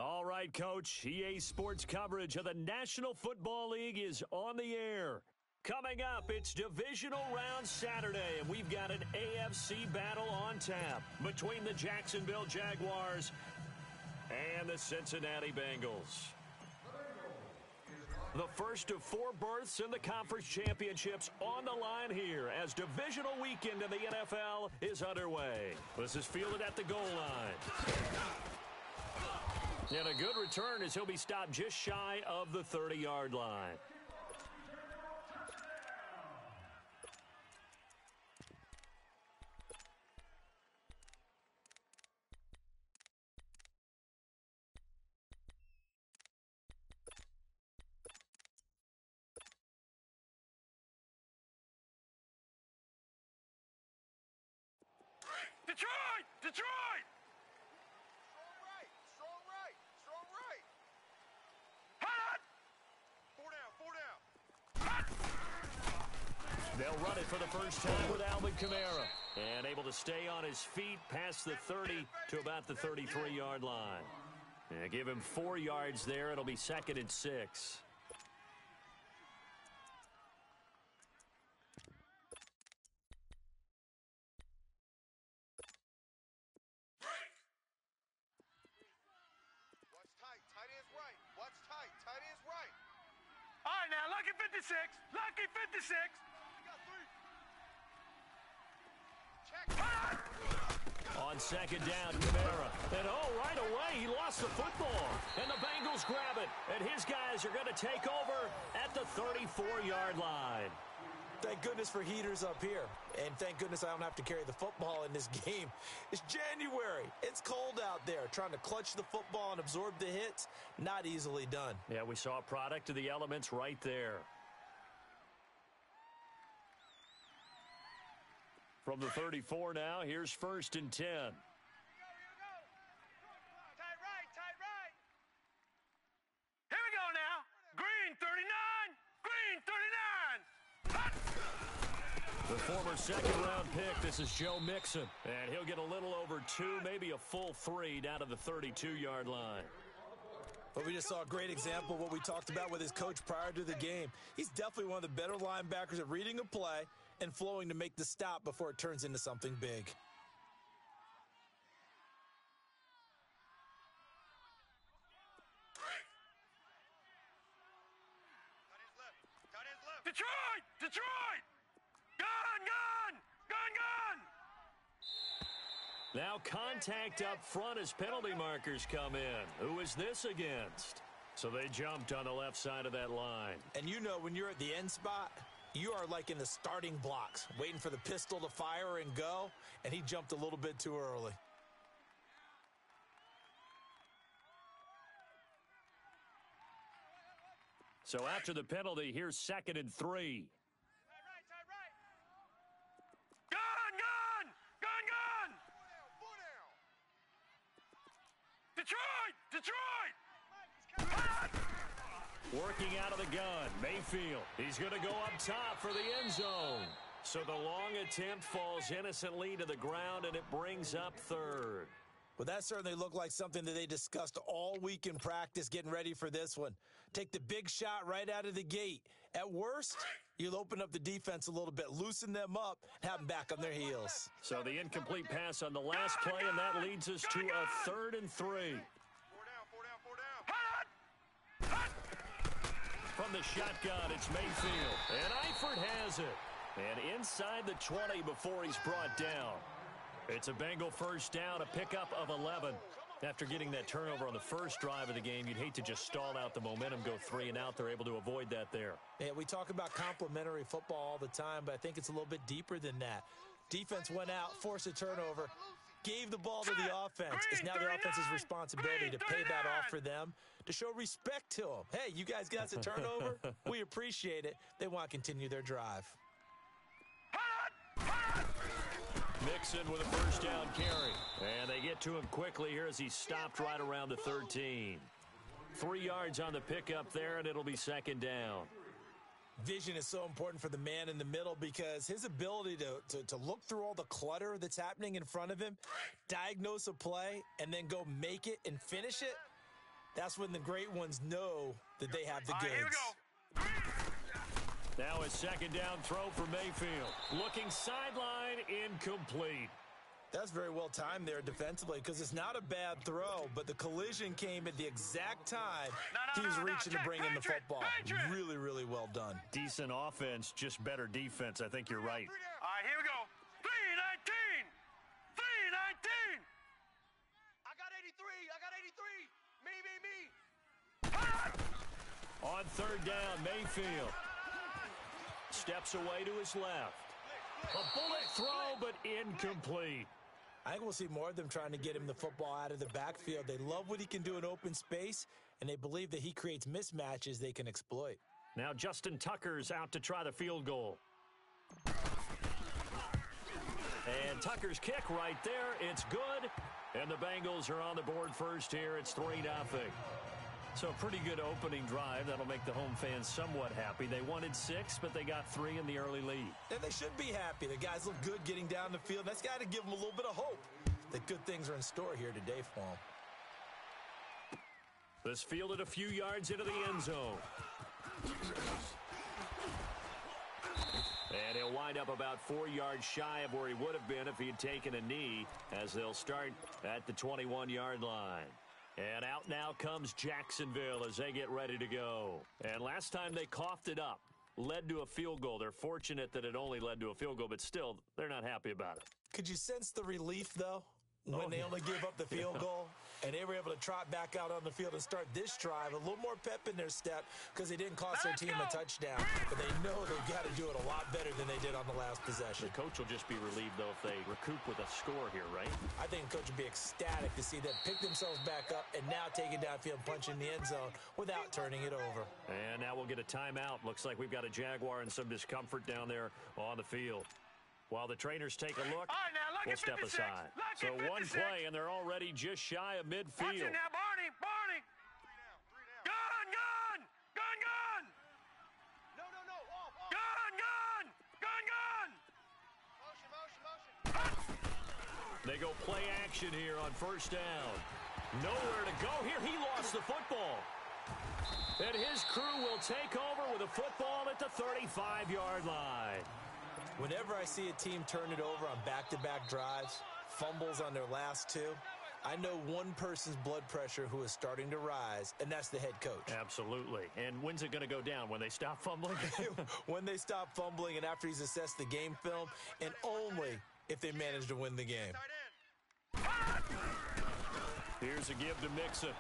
All right, Coach. EA Sports coverage of the National Football League is on the air. Coming up, it's Divisional Round Saturday, and we've got an AFC battle on tap between the Jacksonville Jaguars and the Cincinnati Bengals. The first of 4 berths in the conference championships on the line here as divisional weekend in the NFL is underway. This is fielded at the goal line. And a good return as he'll be stopped just shy of the 30-yard line. Detroit! Detroit! Strong right. Hot! 4 down. They'll run it for the first time with Alvin Kamara. And able to stay on his feet past the 30 to about the 33-yard line. And give him 4 yards there. It'll be 2nd and 6. Watch tight. Tight ends right. All right, now, lucky 56. Lucky 56. We got 3. Check. Hot! On second down, Kamara. And right away, he lost the football. And the Bengals grab it. And his guys are going to take over at the 34-yard line. Thank goodness for heaters up here. And thank goodness I don't have to carry the football in this game. It's January. It's cold out there. Trying to clutch the football and absorb the hits, not easily done. Yeah, we saw a product of the elements right there. From the 34 now, here's 1st and 10. Here we go. Tight right. Here we go now. Green 39. Green 39. Hot! The former second-round pick, this is Joe Mixon. And he'll get a little over 2, maybe a full 3 down to the 32-yard line. But we just saw a great example of what we talked about with his coach prior to the game. He's definitely one of the better linebackers at reading a play and flowing to make the stop before it turns into something big. Tight ends left. Detroit! Detroit! Gun! Now contact up front as penalty markers come in. Who is this against? So they jumped on the left side of that line. And you know when you're at the end spot, you are like in the starting blocks, waiting for the pistol to fire and go, and he jumped a little bit too early. So after the penalty, here's 2nd and 3. Tight right. Gun! 4 down. Detroit! Hot! Working out of the gun, Mayfield. He's going to go up top for the end zone. So the long attempt falls innocently to the ground, and it brings up 3rd. Well, that certainly looked like something that they discussed all week in practice getting ready for this one. Take the big shot right out of the gate. At worst, you'll open up the defense a little bit, loosen them up, and have them back on their heels. So the incomplete pass on the last play, and that leads us to a 3rd and 3. 4 down. Hot! From the shotgun, it's Mayfield. And Eifert has it. And inside the 20 before he's brought down. It's a Bengal first down, a pickup of 11. After getting that turnover on the first drive of the game, you'd hate to just stall out the momentum, go 3 and out. They're able to avoid that there. Yeah, we talk about complementary football all the time, but I think it's a little bit deeper than that. Defense went out, forced a turnover, gave the ball to the offense. It's now their offense's responsibility to pay that off for them, to show respect to them. Hey, you guys got us a turnover? We appreciate it. They want to continue their drive. Mixon with a first down carry. And they get to him quickly here as he's stopped right around the 13. 3 yards on the pickup there, and it'll be 2nd down. Vision is so important for the man in the middle because his ability to look through all the clutter that's happening in front of him, diagnose a play, and then go make it and finish it, That's when the great ones know that they have the goods. Here we go. Now a second down throw for Mayfield. Looking sideline, incomplete. That's very well timed there defensively because it's not a bad throw, but the collision came at the exact time he was reaching to bring in the football. Really, really well done. Decent offense, just better defense. I think you're right. All right, here we go. 319. 319. I got 83. I got 83. Me. On third down, Mayfield steps away to his left. A bullet throw, but incomplete. I think we'll see more of them trying to get him the football out of the backfield. They love what he can do in open space, and they believe that he creates mismatches they can exploit. Now Justin Tucker's out to try the field goal. And Tucker's kick right there. It's good. And the Bengals are on the board first here. It's 3-0. So a pretty good opening drive. That'll make the home fans somewhat happy. They wanted 6, but they got 3 in the early lead. And they should be happy. The guys look good getting down the field. That's got to give them a little bit of hope that good things are in store here today for them. This fielded a few yards into the end zone. And he'll wind up about 4 yards shy of where he would have been if he had taken a knee, as they'll start at the 21-yard line. And out now comes Jacksonville as they get ready to go. And last time they coughed it up, led to a field goal. They're fortunate that it only led to a field goal, but still, they're not happy about it. Could you sense the relief, though, when they only gave up the field goal? And they were able to trot back out on the field and start this drive. A little more pep in their step because they didn't cost their team a touchdown. But they know they've got to do it a lot better than they did on the last possession. The coach will just be relieved, though, if they recoup with a score here, right? I think the coach would be ecstatic to see them pick themselves back up and now take it downfield, punch in the end zone without turning it over. And now we'll get a timeout. Looks like we've got a Jaguar and some discomfort down there on the field. While the trainers take a look, All right, now, we'll step 56. aside. So 56. one play, and they're already just shy of midfield. Watch it now, Barney. 3 down. Gun. No. Off. Gun. Motion. They go play action here on first down. Nowhere to go here. He lost the football. And his crew will take over with a football at the 35-yard line. Whenever I see a team turn it over on back-to-back drives, fumbles on their last 2, I know one person's blood pressure who is starting to rise, and that's the head coach. Absolutely. And when's it going to go down? When they stop fumbling? When they stop fumbling and after he's assessed the game film, and only if they manage to win the game. Here's a give to Mixon.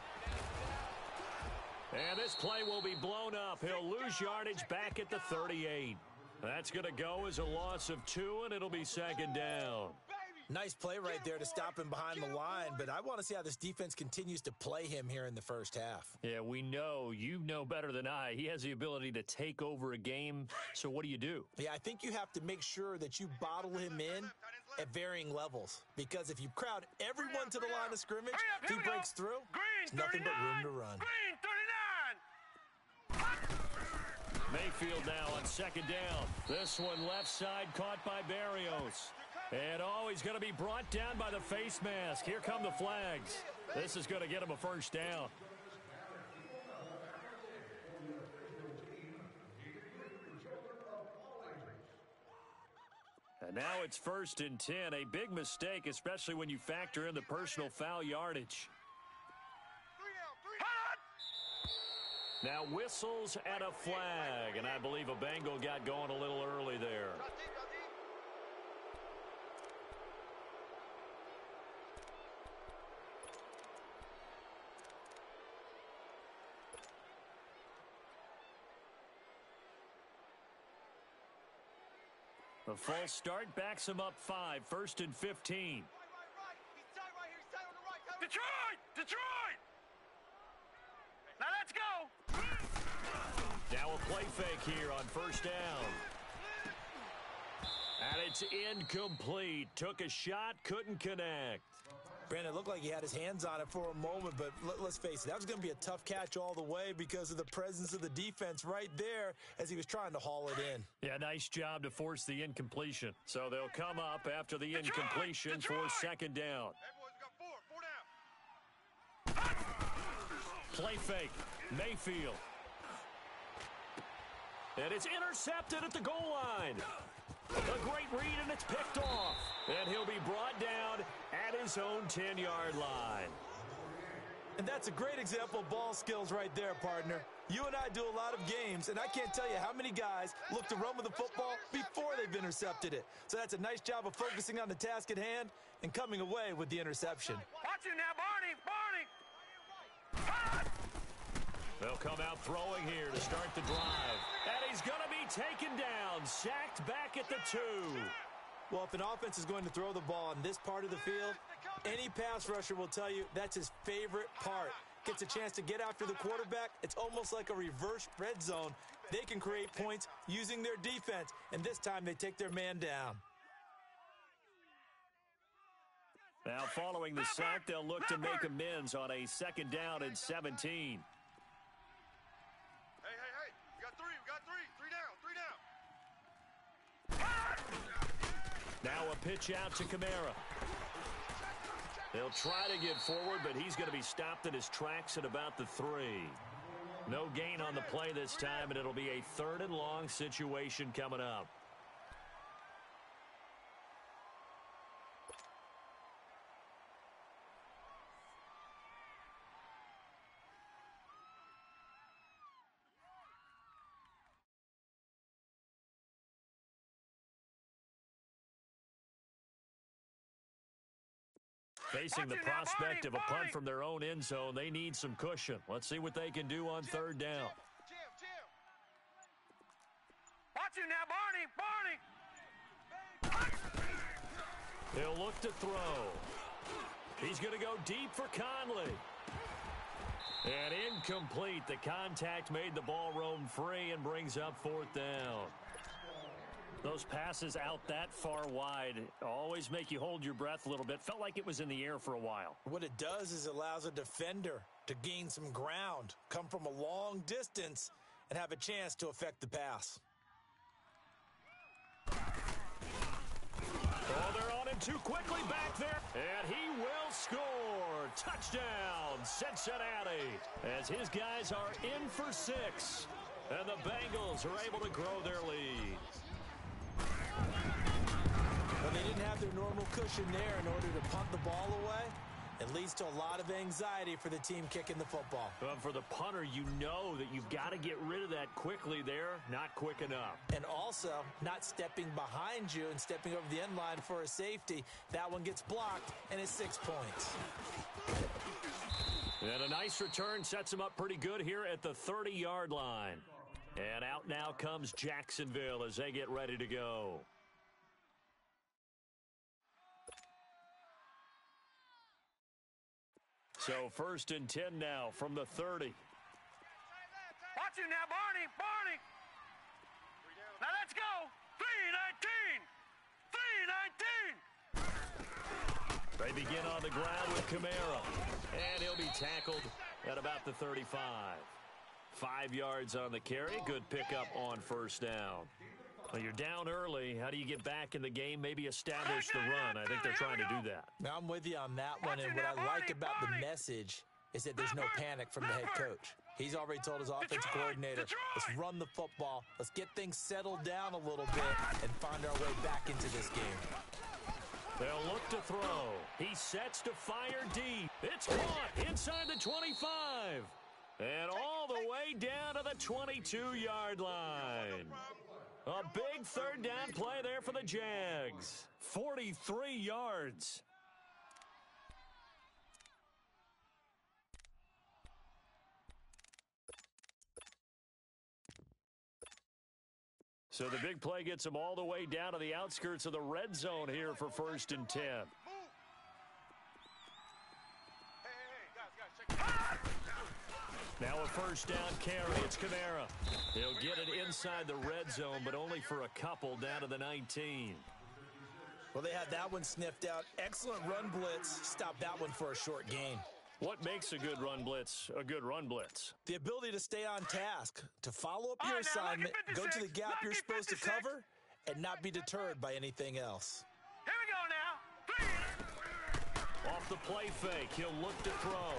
And this play will be blown up. He'll lose yardage back at the 38. That's going to go as a loss of 2, and it'll be second down. Nice play right there to stop him behind the line, but I want to see how this defense continues to play him here in the first half. Yeah, we know. You know better than I. He has the ability to take over a game, so what do? Yeah, I think you have to make sure that you bottle him in at varying levels, because if you crowd everyone to the line of scrimmage, if he breaks through, there's nothing but room to run. Green 39. Mayfield now on second down. This one left side caught by Barrios. And he's going to be brought down by the face mask. Here come the flags. This is going to get him a first down. And now it's 1st and 10. A big mistake, especially when you factor in the personal foul yardage. 3 down. Now whistles and a flag, and I believe a Bengal got going a little early there. The false start backs him up 5, 1st and 15. Right. He's tight right here. He's tight on the right. Detroit. Now let's go. Now a play fake here on first down. And it's incomplete. Took a shot, couldn't connect. Brandon, it looked like he had his hands on it for a moment, but let's face it, that was going to be a tough catch all the way because of the presence of the defense right there as he was trying to haul it in. Yeah, nice job to force the incompletion. So they'll come up after the incompletion for second down. Hey, boys, we got 4 down. play fake. Mayfield. And it's intercepted at the goal line. A great read, and it's picked off. And he'll be brought down at his own 10-yard line. And that's a great example of ball skills right there, partner. You and I do a lot of games, and I can't tell you how many guys look to run with the football before they've intercepted it. So that's a nice job of focusing on the task at hand and coming away with the interception. Watch it now, Barney. They'll come out throwing here to start the drive. And he's going to be taken down, sacked back at the 2. Well, if an offense is going to throw the ball on this part of the field, any pass rusher will tell you that's his favorite part. Gets a chance to get after the quarterback. It's almost like a reverse red zone. They can create points using their defense, and this time they take their man down. Now, following the sack, they'll look to make amends on a 2nd down and 17. Hey, we got 3. We got 3 down. Now a pitch out to Kamara. They'll try to get forward, but he's going to be stopped in his tracks at about the 3. No gain on the play this time, and it'll be a 3rd and long situation coming up. Facing the prospect of a punt from their own end zone, they need some cushion. Let's see what they can do on 3rd down. Watch it now, Barney. He'll look to throw. He's going to go deep for Conley. And incomplete. The contact made the ball roam free and brings up 4th down. Those passes out that far wide always make you hold your breath a little bit. Felt like it was in the air for a while. What it does is it allows a defender to gain some ground, come from a long distance, and have a chance to affect the pass. Oh, they're on him too quickly back there. And he will score. Touchdown, Cincinnati. As his guys are in for 6. And the Bengals are able to grow their lead. Well, they didn't have their normal cushion there in order to punt the ball away. It leads to a lot of anxiety for the team kicking the football. Well, for the punter, you know that you've got to get rid of that quickly there. Not quick enough. And also, not stepping behind you and stepping over the end line for a safety. That one gets blocked, and it's 6 points. And a nice return sets him up pretty good here at the 30-yard line. And out now comes Jacksonville as they get ready to go. So 1st and 10 now from the 30. Watch it now, Barney. Now let's go. 3-19. They begin on the ground with Kamara. And he'll be tackled at about the 35. 5 yards on the carry. Good pickup on 1st down. Well, you're down early. How do you get back in the game? Maybe establish the run. I think they're trying to do that. Now, I'm with you on that one, and what I like about the message is that there's no panic from the head coach. He's already told his offensive coordinator, let's run the football, let's get things settled down a little bit, and find our way back into this game. They'll look to throw. He sets to fire deep. It's caught inside the 25. And all the way down to the 22-yard line. A big 3rd down play there for the Jags. 43 yards. So the big play gets them all the way down to the outskirts of the red zone here for 1st and 10. Now a 1st down carry. It's Kamara. He'll get it inside the red zone, but only for a couple down to the 19. Well, they had that one sniffed out. Excellent run blitz. Stop that one for a short gain. What makes a good run blitz a good run blitz? The ability to stay on task, to follow up your assignment, go to the gap you're supposed to cover, and not be deterred by anything else. Here we go now. Off the play fake, he'll look to throw.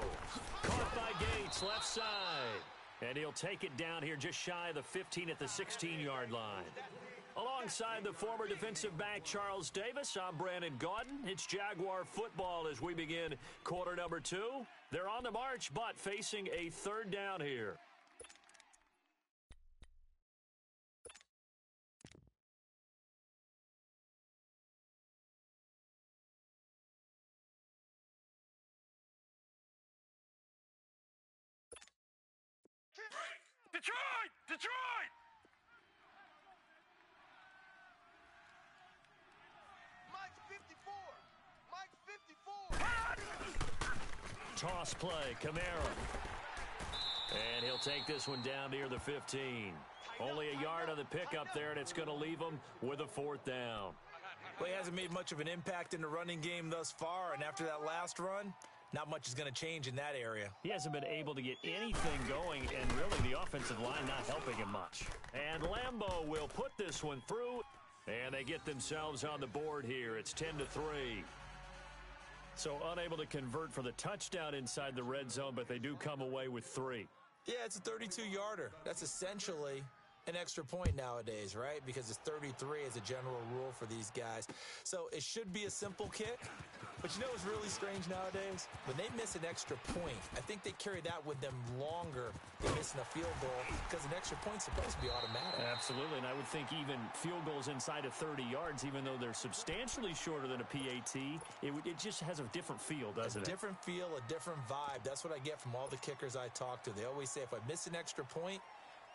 Caught by Gates, pass left side. And he'll take it down here just shy of the 15 at the 16-yard line. Alongside the former defensive back Charles Davis, I'm Brandon Gaudin. It's Jaguar football as we begin quarter number 2. They're on the march, but facing a third down here. Detroit! Detroit! Mike's 54. Mike's 54. Toss play, Kamara. And he'll take this one down near the 15. Only a yard on the pickup there, and it's going to leave him with a fourth down. Well, he hasn't made much of an impact in the running game thus far, and after that last run, not much is going to change in that area. He hasn't been able to get anything going, and really the offensive line not helping him much. And Lambeau will put this one through, and they get themselves on the board here. It's 10-3. So unable to convert for the touchdown inside the red zone, but they do come away with 3. Yeah, it's a 32-yarder. That's essentially an extra point nowadays, right? Because it's 33 as a general rule for these guys. So it should be a simple kick. But you know what's really strange nowadays? When they miss an extra point, I think they carry that with them longer than missing a field goal because an extra point's supposed to be automatic. Absolutely, and I would think even field goals inside of 30 yards, even though they're substantially shorter than a PAT, it just has a different feel, doesn't it? A different feel, a different vibe. That's what I get from all the kickers I talk to. They always say if I miss an extra point,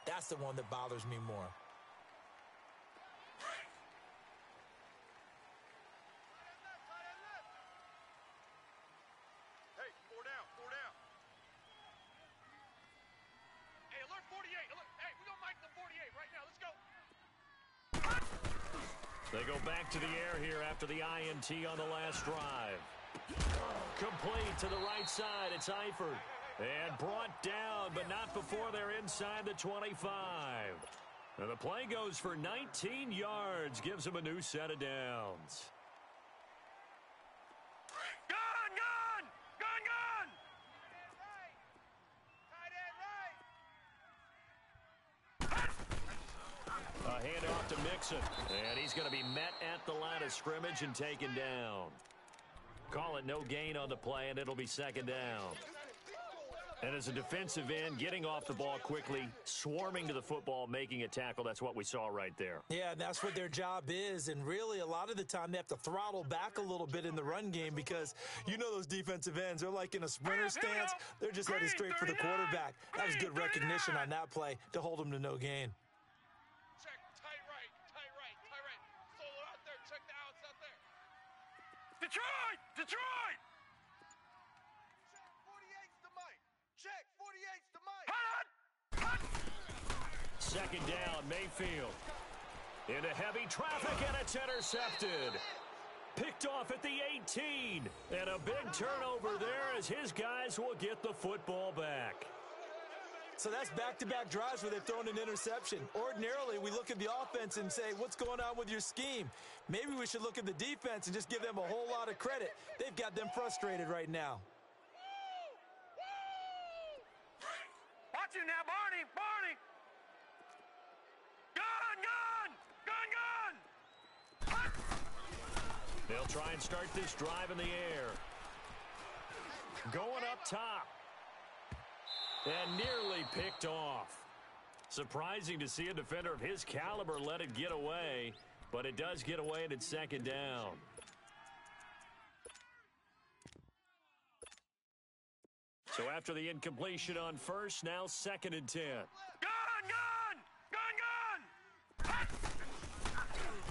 that's the one that bothers me more. Hey, four down. Hey, alert 48. Alert. Hey, we're going to mic the 48 right now. Let's go. They go back to the air here after the INT on the last drive. Complete to the right side. It's Eifert. And brought down, but not before they're inside the 25. And the play goes for 19 yards. Gives them a new set of downs. Gun! Tight end right! A handoff to Mixon. And he's going to be met at the line of scrimmage and taken down. Call it no gain on the play, and it'll be second down. And as a defensive end, getting off the ball quickly, swarming to the football, making a tackle, that's what we saw right there. Yeah, that's what their job is. And really, a lot of the time, they have to throttle back a little bit in the run game because you know those defensive ends, they're like in a sprinter stance. They're just headed straight for the quarterback. That was good recognition on that play to hold them to no gain. Check, tight right. Solo out there, check the outs out there. Detroit! 48's to Mike. Check, 48's to Mike. Second down, Mayfield. Into heavy traffic, and it's intercepted. Picked off at the 18. And a big turnover there as his guys will get the football back. So that's back-to-back drives where they've thrown an interception. Ordinarily, we look at the offense and say, what's going on with your scheme? Maybe we should look at the defense and just give them a whole lot of credit. They've got them frustrated right now. Watch it now, Barney! Gun! They'll try and start this drive in the air. Going up top. And nearly picked off. Surprising to see a defender of his caliber let it get away, but it does get away and it's second down. So after the incompletion on first, now 2nd and 10. Gun!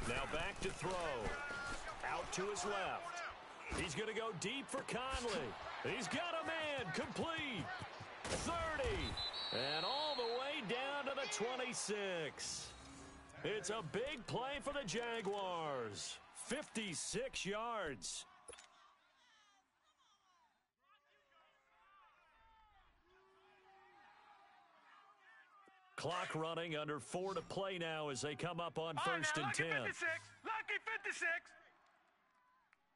Now back to throw. Out to his left. He's going to go deep for Conley. He's got a man. Complete. 30. And all the way down to the 26. It's a big play for the Jaguars. 56 yards. Clock running, under 4 to play now as they come up on first and 10. Lucky 56! Lucky 56!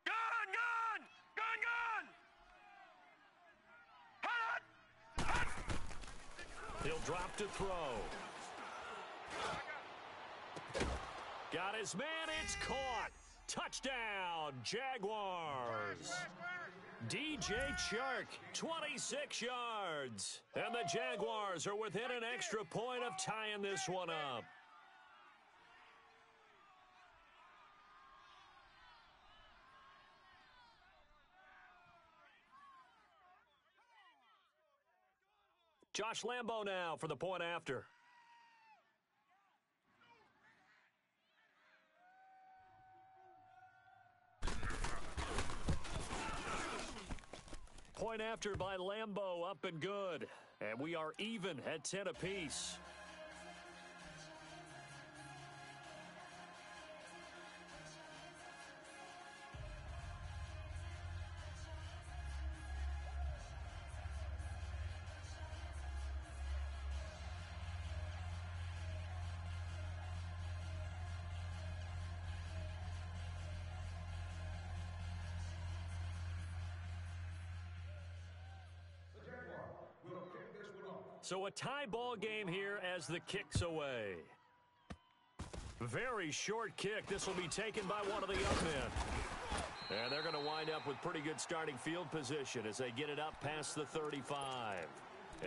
Gun! He'll drop to throw. Got his man. It's caught. Touchdown, Jaguars. DJ Chark, 26 yards. And the Jaguars are within an extra point of tying this one up. Josh Lambo now for the point after. Point after by Lambo, up and good. And we are even at 10 apiece. So a tie ball game here as the kick's away. Very short kick. This will be taken by one of the young men. And they're going to wind up with pretty good starting field position as they get it up past the 35.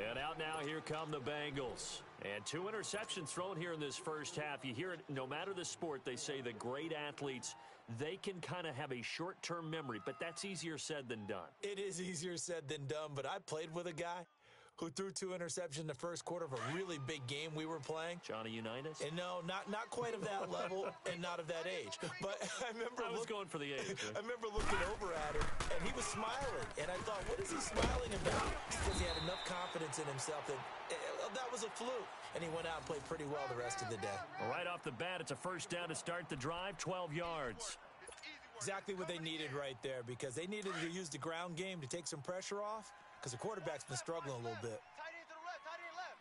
And out now, here come the Bengals. And 2 interceptions thrown here in this first half. You hear it, no matter the sport, they say the great athletes, they can kind of have a short-term memory, but that's easier said than done. It is easier said than done, but I played with a guy who threw 2 interceptions in the first quarter of a really big game we were playing. Johnny Unitas? And no, not quite of that level and not of that age. But I was going for the age. Right? I remember looking over at him, and he was smiling. And I thought, what is he smiling about? Because he had enough confidence in himself that that was a fluke. And he went out and played pretty well the rest of the day. Right off the bat, it's a first down to start the drive, 12 yards. Exactly what they needed right there, because they needed to use the ground game to take some pressure off, because the quarterback's been struggling a little bit. Tight end to the left, tight end left.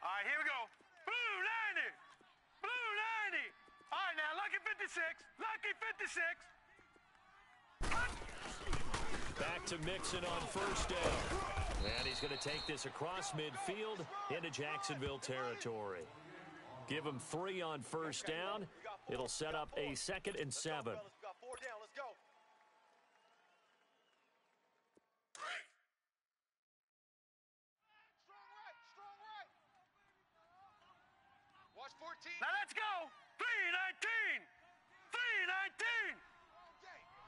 All right, here we go. Blue 90. Blue 90. All right, now, lucky 56. Lucky 56. Back to Mixon on first down. And he's going to take this across midfield into Jacksonville territory. Give him 3 on first down. It'll set up a 2nd and 7. We got 4 down. Let's go. Strong right. Watch 14. Now let's go. 319. 319.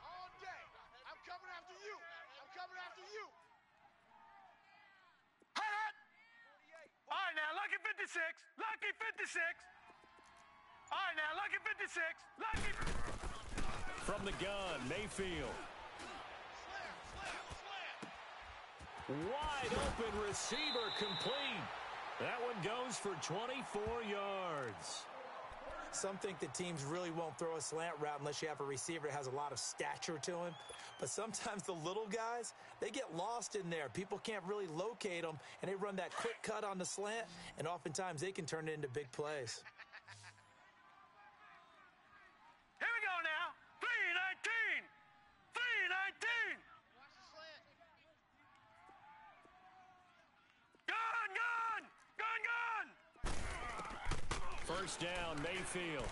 All day. I'm coming after you. Hut. All right, now, lucky 56. Lucky 56. All right, now, lucky 56. Lucky. From the gun, Mayfield. Wide open receiver complete. That one goes for 24 yards. Some think that teams really won't throw a slant route unless you have a receiver that has a lot of stature to him. But sometimes the little guys, they get lost in there. People can't really locate them, and they run that quick cut on the slant, and oftentimes they can turn it into big plays. Here we go now. 319. 319. Watch the slant. Gun. First down, Mayfield.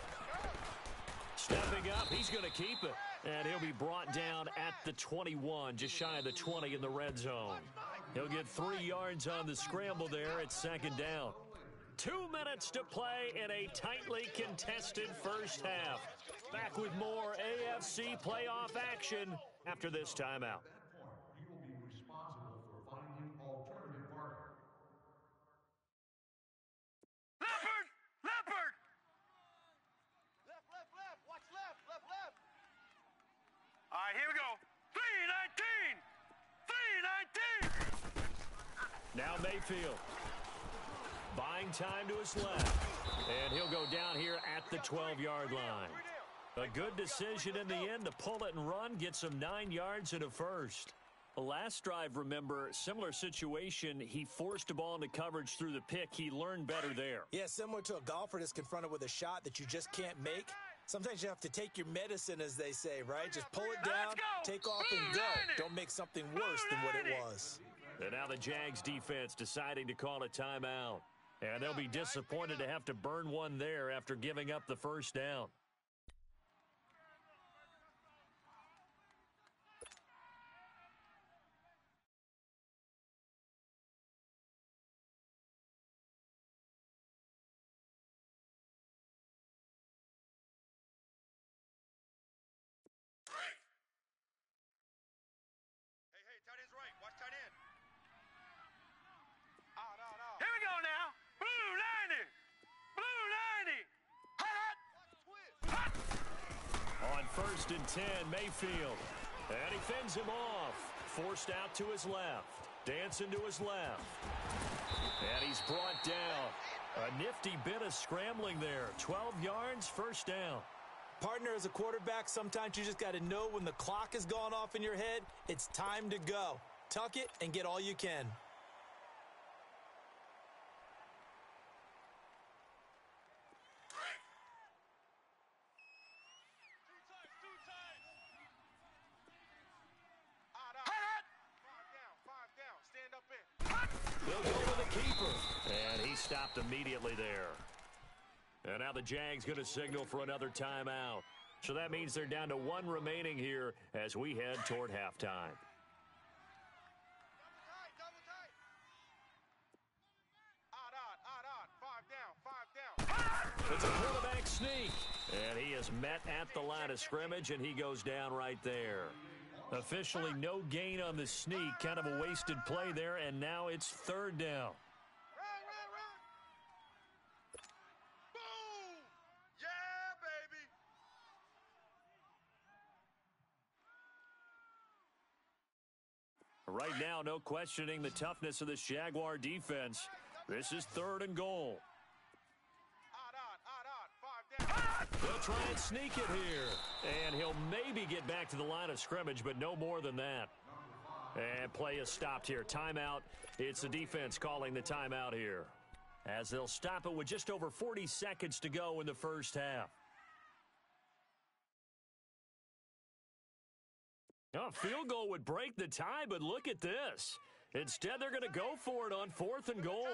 Stepping up, he's going to keep it. And he'll be brought down at the 21, just shy of the 20 in the red zone. He'll get 3 yards on the scramble there at 2nd down. 2 minutes to play in a tightly contested first half. Back with more AFC playoff action after this timeout. You will be responsible for finding alternative partner. Leopard. Leopard. Left. Watch left. All right, here we go. 319. 319. Now Mayfield. Buying time to his left. And he'll go down here at the 12-yard line. A good decision in the end to pull it and run, get some 9 yards and a first. The last drive, remember, similar situation. He forced a ball into coverage through the pick. He learned better there. Yeah, similar to a golfer that's confronted with a shot that you just can't make. Sometimes you have to take your medicine, as they say, right? Just pull it down, take off, and go. Don't make something worse than what it was. And Now the Jags defense deciding to call a timeout. And they'll be disappointed to have to burn one there after giving up the first down. Hey, tight end's right. Watch tight end. Out. Here we go now. Blue 90. Blue 90. Hot. Watch twist. On 1st and 10, Mayfield. And he fends him off. Forced out to his left. Dancing to his left. And he's brought down. A nifty bit of scrambling there. 12 yards, first down. Partner, as a quarterback, sometimes you just got to know when the clock has gone off in your head, it's time to go. Tuck it and get all you can. Five down. Stand up in. They'll go to the keeper. And he stopped immediately there. And now the Jags going to signal for another timeout. So that means they're down to one remaining here as we head toward halftime. Double tight. Out. 5 down. It's a quarterback sneak. And he is met at the line of scrimmage, and he goes down right there. Officially no gain on the sneak. Kind of a wasted play there, and now it's 3rd down. Run. Boom. Yeah, baby. Right now, no questioning the toughness of this Jaguar defense. This is 3rd and goal. Out. 5 down. They'll try and sneak it here. And he'll maybe get back to the line of scrimmage, but no more than that. And play is stopped here. Timeout. It's the defense calling the timeout here, as they'll stop it with just over 40 seconds to go in the first half. A field goal would break the tie, but look at this. Instead, they're going to go for it on 4th and goal.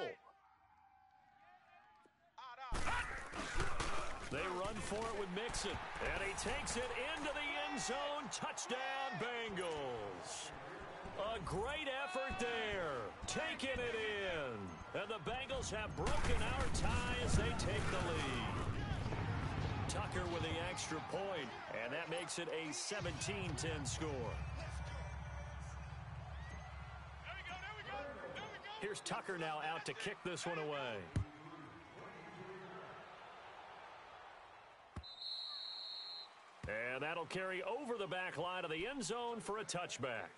They run for it with Mixon, and he takes it into the end zone. Touchdown, Bengals. A great effort there, taking it in. And the Bengals have broken our tie as they take the lead. Tucker with the extra point, and that makes it a 17-10 score. Here's Tucker now out to kick this one away. And that'll carry over the back line of the end zone for a touchback.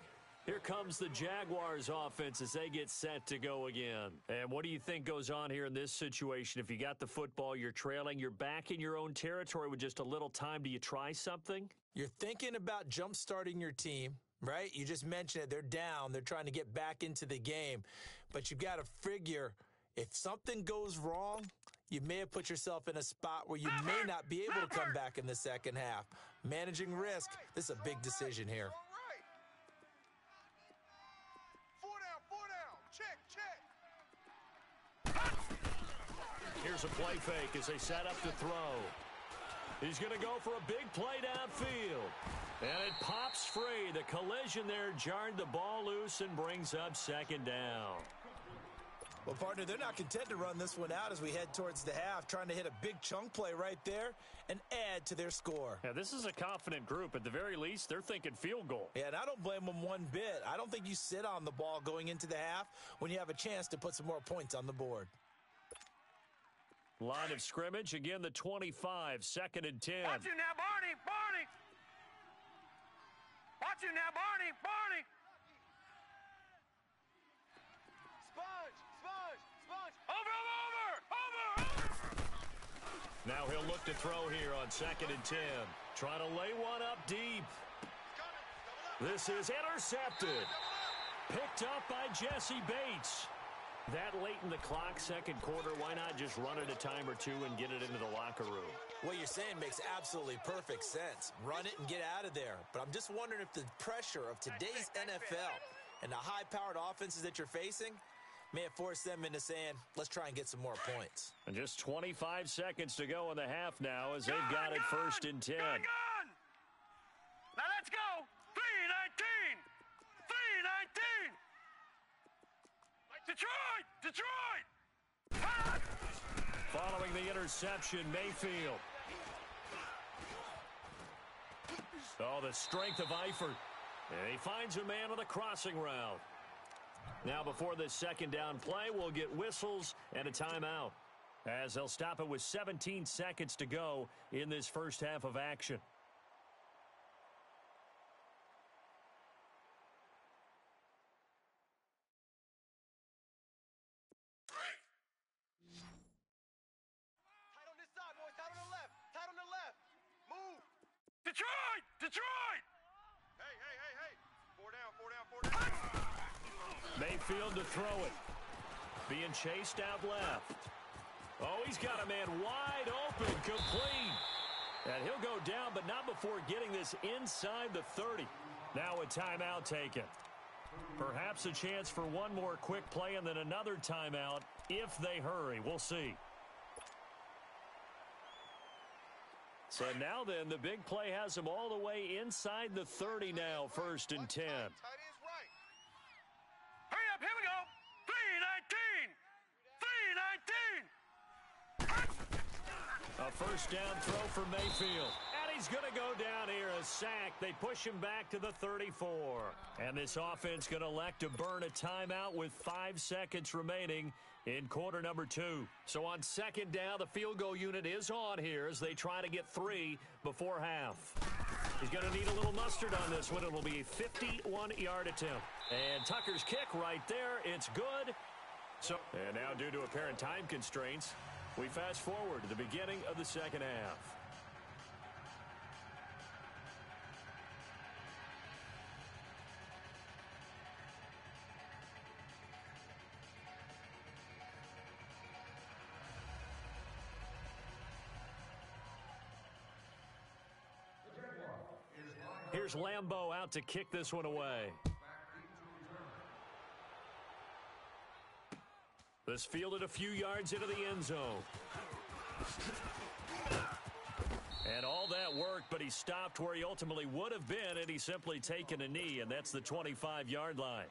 Here comes the Jaguars offense as they get set to go again. And what do you think goes on here in this situation? If you got the football, you're trailing, you're back in your own territory with just a little time. Do you try something? You're thinking about jump-starting your team, right? You just mentioned it. They're down. They're trying to get back into the game. But you've got to figure if something goes wrong, you may have put yourself in a spot where you may not be able to come back in the second half. Managing risk, this is a big decision here. Here's a play fake as they set up to throw. He's going to go for a big play downfield. And it pops free. The collision there jarred the ball loose and brings up 2nd down. Well, partner, they're not content to run this one out as we head towards the half, trying to hit a big chunk play right there and add to their score. Yeah, this is a confident group. At the very least, they're thinking field goal. Yeah, and I don't blame them one bit. I don't think you sit on the ball going into the half when you have a chance to put some more points on the board. Line of scrimmage, again, the 25, 2nd and 10. Watch you now, Barney. Watch you now, Barney. Sponge. Over. Now he'll look to throw here on 2nd and 10. Trying to lay one up deep. This is intercepted. Picked up by Jesse Bates. That late in the clock, 2nd quarter, why not just run it a time or two and get it into the locker room? What you're saying makes absolutely perfect sense. Run it and get out of there. But I'm just wondering if the pressure of today's NFL and the high-powered offenses that you're facing may have forced them into saying, let's try and get some more points. And just 25 seconds to go in the half now as they've got it first and 10. Gone. Now let's go. 3-19. 3-19. Detroit. Following the interception, Mayfield. Oh, the strength of Eifert. And he finds a man on the crossing route. Now before this second down play, we'll get whistles and a timeout, as they'll stop it with 17 seconds to go in this first half of action. Tight on this side, boys. Tight on the left. Tight on the left. Move. Detroit. Hey. 4 down. Mayfield to throw it. Being chased out left. Oh, he's got a man wide open, complete. And he'll go down, but not before getting this inside the 30. Now a timeout taken. Perhaps a chance for one more quick play and then another timeout if they hurry. We'll see. So now then, the big play has them all the way inside the 30 now, first and 10. Tight is right. Hurry up. Here we go. 3-19. A first down throw for Mayfield. And he's going to go down here, a sack. They push him back to the 34. And this offense going to elect to burn a timeout with 5 seconds remaining in quarter number 2. So on second down, the field goal unit is on here as they try to get 3 before half. He's going to need a little mustard on this one. It'll be a 51-yard attempt. And Tucker's kick right there. It's good. And now, due to apparent time constraints, we fast forward to the beginning of the second half. Here's Lambeau out to kick this one away. This fielded a few yards into the end zone. And all that worked, but he stopped where he ultimately would have been had he simply taken a knee, and that's the 25-yard line.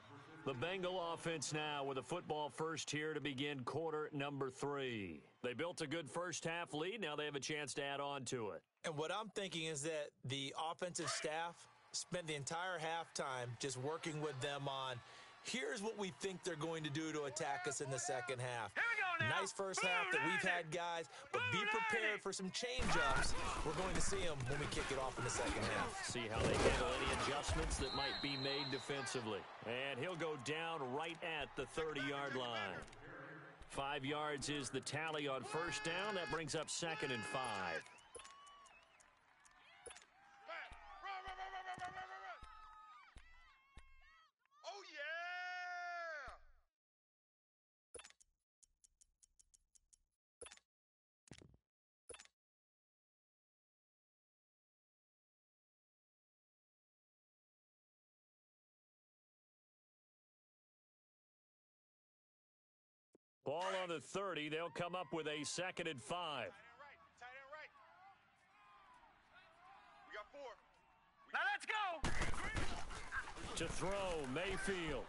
The Bengal offense now with a football first here to begin quarter number 3. They built a good first half lead. Now they have a chance to add on to it. And what I'm thinking is that the offensive staff spent the entire halftime just working with them on, here's what we think they're going to do to attack us in the second half. Here we go now. Nice first half that we've had, guys, but be prepared for some change-ups. We're going to see them when we kick it off in the second half. See how they handle any adjustments that might be made defensively. And he'll go down right at the 30-yard line. 5 yards is the tally on first down. That brings up second and 5. Oh, yeah! Ball on the 30. They'll come up with a second and 5. Tight end right. We got 4. Now let's go. To throw, Mayfield.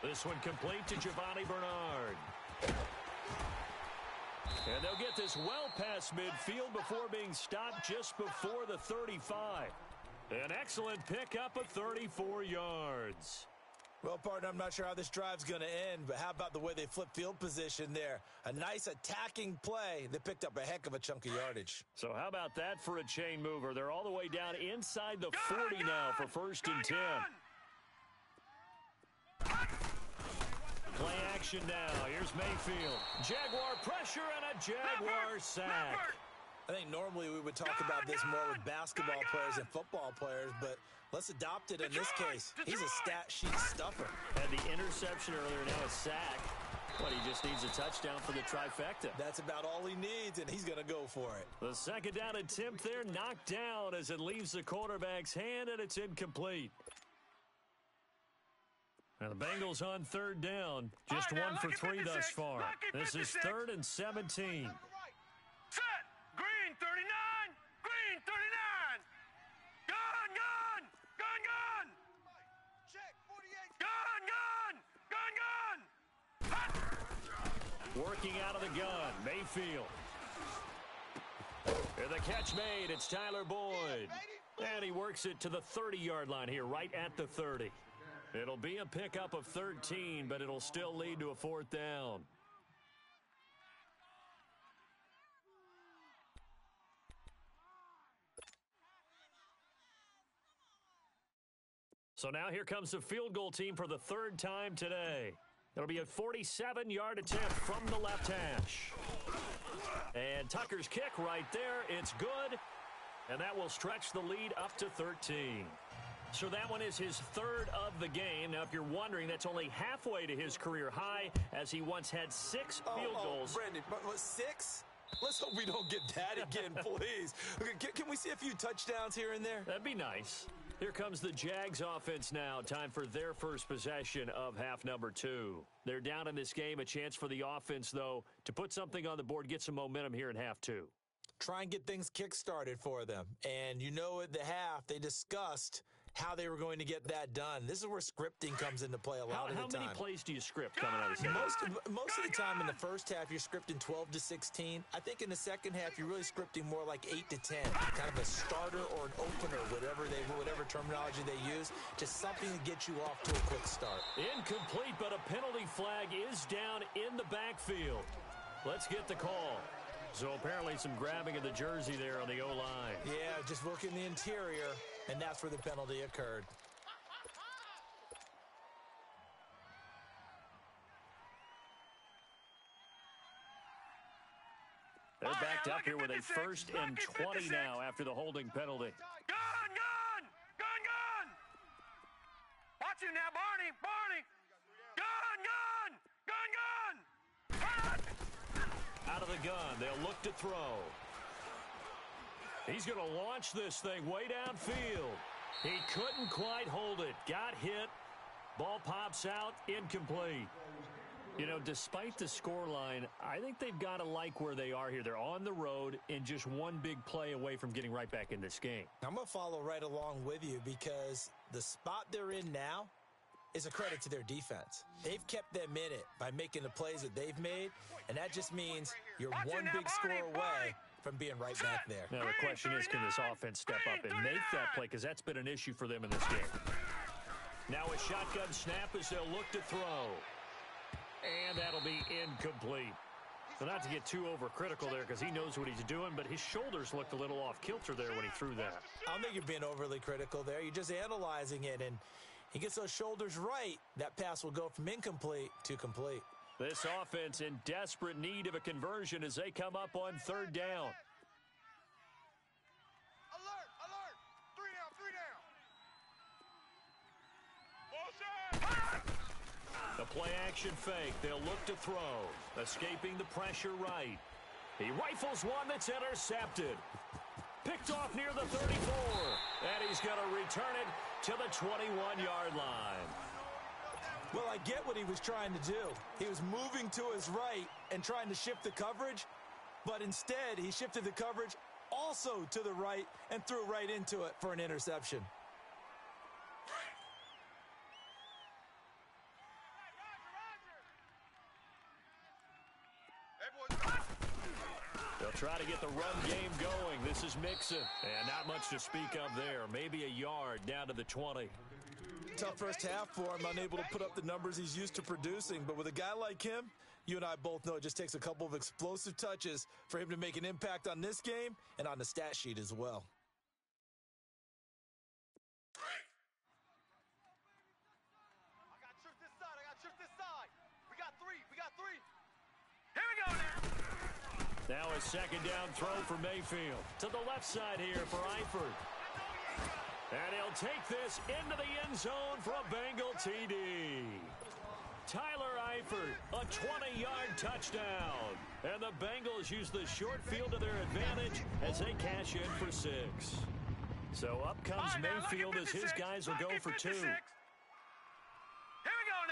This one complete to Giovanni Bernard. And they'll get this well past midfield before being stopped just before the 35. An excellent pickup of 34 yards. Well, partner, I'm not sure how this drive's going to end, but how about the way they flip field position there? A nice attacking play. They picked up a heck of a chunk of yardage. So how about that for a chain mover? They're all the way down inside the 40 now for first and 10. Play action now. Here's Mayfield. Jaguar pressure and a Jaguar sack. I think normally we would talk about this more with basketball players and football players, but let's adopt it in this case. He's a stat sheet stuffer. Had the interception earlier, now a sack. But he just needs a touchdown for the trifecta. That's about all he needs, and he's going to go for it. The second down attempt there knocked down as it leaves the quarterback's hand, and it's incomplete. Now the Bengals on third down. Just one for three thus far. This is 3rd and 17. Set. Green 39. Green 39. Gun, gun. Gun, gun. Check, 48. Gun, gun. Gun, gun. Hot. Working out of the gun, Mayfield. And the catch made, it's Tyler Boyd. And he works it to the 30-yard line here, right at the 30. It'll be a pickup of 13, but it'll still lead to a 4th down. So now here comes the field goal team for the 3rd time today. It'll be a 47-yard attempt from the left hash. And Tucker's kick right there. It's good. And that will stretch the lead up to 13. So that one is his 3rd of the game. Now, if you're wondering, that's only halfway to his career high, as he once had 6 field goals. Brandon, what, 6? Let's hope we don't get that again, please. Okay, can we see a few touchdowns here and there? That'd be nice. Here comes the Jags offense now. Time for their first possession of half number 2. They're down in this game. A chance for the offense, though, to put something on the board, get some momentum here in half 2. Try and get things kick-started for them. And you know at the half, they discussed how they were going to get that done. This is where scripting comes into play a lot of the time. How many plays do you script coming out of the second? Most of the time in the first half, you're scripting 12 to 16. I think in the second half, you're really scripting more like 8 to 10. Kind of a starter or an opener, whatever terminology they use. Just something to get you off to a quick start. Incomplete, but a penalty flag is down in the backfield. Let's get the call. So apparently some grabbing of the jersey there on the O-line. Yeah, just working the interior, and that's where the penalty occurred. They're backed up here with a 1st and 20 now after the holding penalty. Gun, gun. Gun, gun. Watch him now, Barney. Barney. Gun, gun. Gun, gun. Hot. Out of the gun, they'll look to throw. He's going to launch this thing way downfield. He couldn't quite hold it. Got hit. Ball pops out, incomplete. You know, despite the scoreline, I think they've got to like where they are here. They're on the road and just one big play away from getting right back in this game. I'm going to follow right along with you because the spot they're in now is a credit to their defense. They've kept them in it by making the plays that they've made, and that just means you're one big score away from being right back there. Now, the question is, can this offense step up and make that play? Because that's been an issue for them in this game. Now a shotgun snap as they'll look to throw. And that'll be incomplete. So not to get too overcritical there because he knows what he's doing, but his shoulders looked a little off kilter there when he threw that. I don't think you're being overly critical there. You're just analyzing it, and he gets those shoulders right, that pass will go from incomplete to complete. This offense in desperate need of a conversion as they come up on 3rd down. Alert, alert. 3 down, 3 down. Bullshit. The play action fake. They'll look to throw. Escaping the pressure right. He rifles one that's intercepted. Picked off near the 34. And he's going to return it to the 21-yard line. Well, I get what he was trying to do. He was moving to his right and trying to shift the coverage, but instead he shifted the coverage also to the right and threw right into it for an interception. They'll try to get the run game going. This is Mixon. And not much to speak of there. Maybe a yard down to the 20. Tough first half for him, unable to put up the numbers he's used to producing. But with a guy like him, you and I both know it just takes a couple of explosive touches for him to make an impact on this game and on the stat sheet as well. I got trips this side. I got trips this side. We got 3. We got 3. Here we go now. Now a 2nd down throw for Mayfield. To the left side here for Eifert. And he'll take this into the end zone for a Bengal TD. Tyler Eifert, a 20-yard touchdown. And the Bengals use the short field to their advantage as they cash in for 6. So up comes Mayfield as his guys will go for 2. Here we go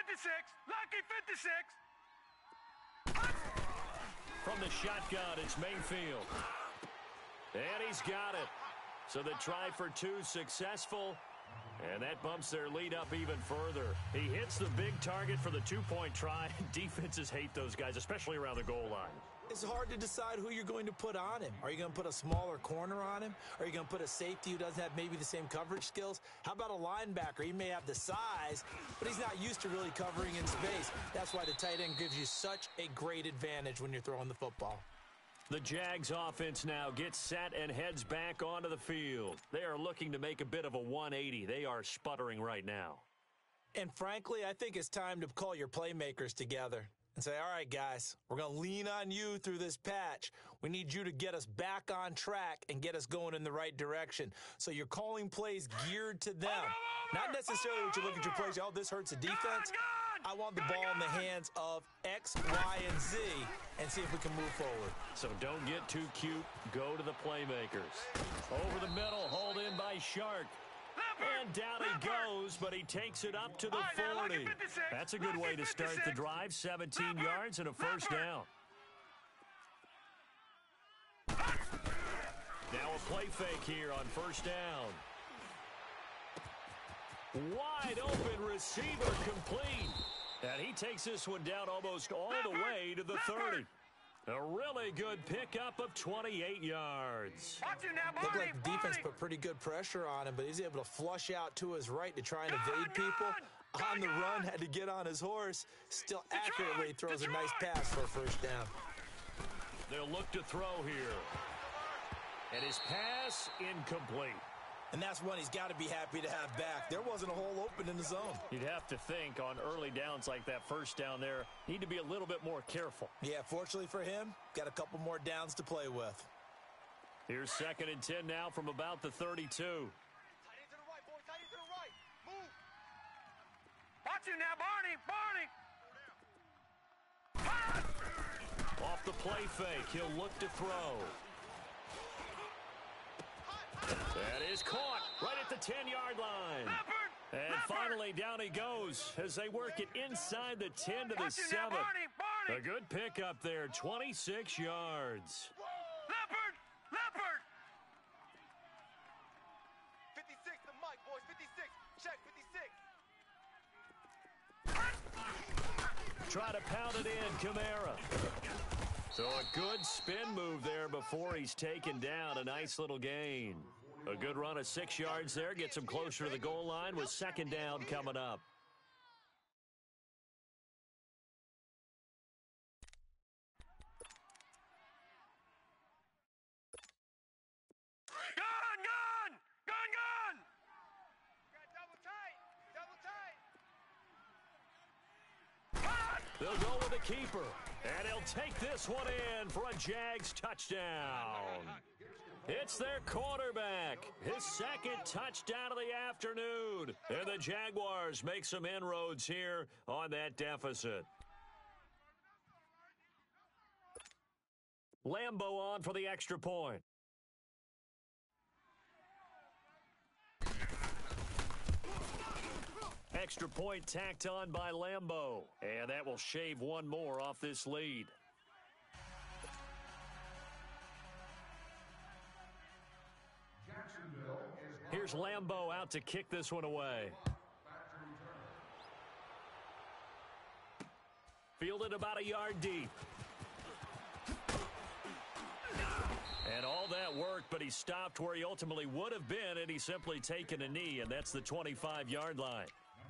56. Lucky 56. From the shotgun, it's Mayfield. And he's got it. So the try for two successful. And that bumps their lead up even further. He hits the big target for the two-point try. Defenses hate those guys, especially around the goal line. It's hard to decide who you're going to put on him. Are you going to put a smaller corner on him? Are you going to put a safety who doesn't have maybe the same coverage skills? How about a linebacker? He may have the size, but he's not used to really covering in space. That's why the tight end gives you such a great advantage when you're throwing the football. The Jags offense now gets set and heads back onto the field. They are looking to make a bit of a 180. They are sputtering right now. And frankly, I think it's time to call your playmakers together and say, all right, guys, we're going to lean on you through this patch. We need you to get us back on track and get us going in the right direction. So you're calling plays geared to them. Not necessarily what you look at your plays, oh, this hurts the defense. I want the ball in the hands of X, Y, and Z and see if we can move forward. So don't get too cute. Go to the playmakers. Over the middle, hauled in by Shark. And down he goes, but he takes it up to the 40. That's a good way to start the drive. 17 yards and a first down. Now a play fake here on first down. Wide open receiver complete. And he takes this one down almost all the way to the 30. A really good pickup of 28 yards. Looked like the defense put pretty good pressure on him, but he's able to flush out to his right to try and evade people. On the run, had to get on his horse. Still accurately throws a nice pass for a first down. They'll look to throw here. And his pass incomplete. And that's one he's got to be happy to have back. There wasn't a hole open in the zone. You'd have to think on early downs like that first down there, need to be a little bit more careful. Yeah, fortunately for him, got a couple more downs to play with. Here's 2nd and 10 now from about the 32. Tight end to the right, boy. Tight end to the right. Move. Watch him now, Barney. Off the play fake, he'll look to throw. That is caught right at the 10-yard line. And finally down he goes as they work it inside the 10 to the 7. A good pickup there, 26 yards. Leopard! 56 to Mike, boys. 56. Check 56. Try to pound it in, Kamara. So a good spin move there before he's taken down. A nice little gain. A good run of 6 yards there. Gets him closer to the goal line with 2nd down coming up. Gun! Double tight. They'll go with the keeper. And he'll take this one in for a Jags touchdown. It's their quarterback. His 2nd touchdown of the afternoon. And the Jaguars make some inroads here on that deficit. Lambo on for the extra point. Extra point tacked on by Lambo. And that will shave one more off this lead. Here's Lambo out to kick this one away. Fielded about a yard deep. And all that worked, but he stopped where he ultimately would have been, and he's simply taken a knee, and that's the 25-yard line.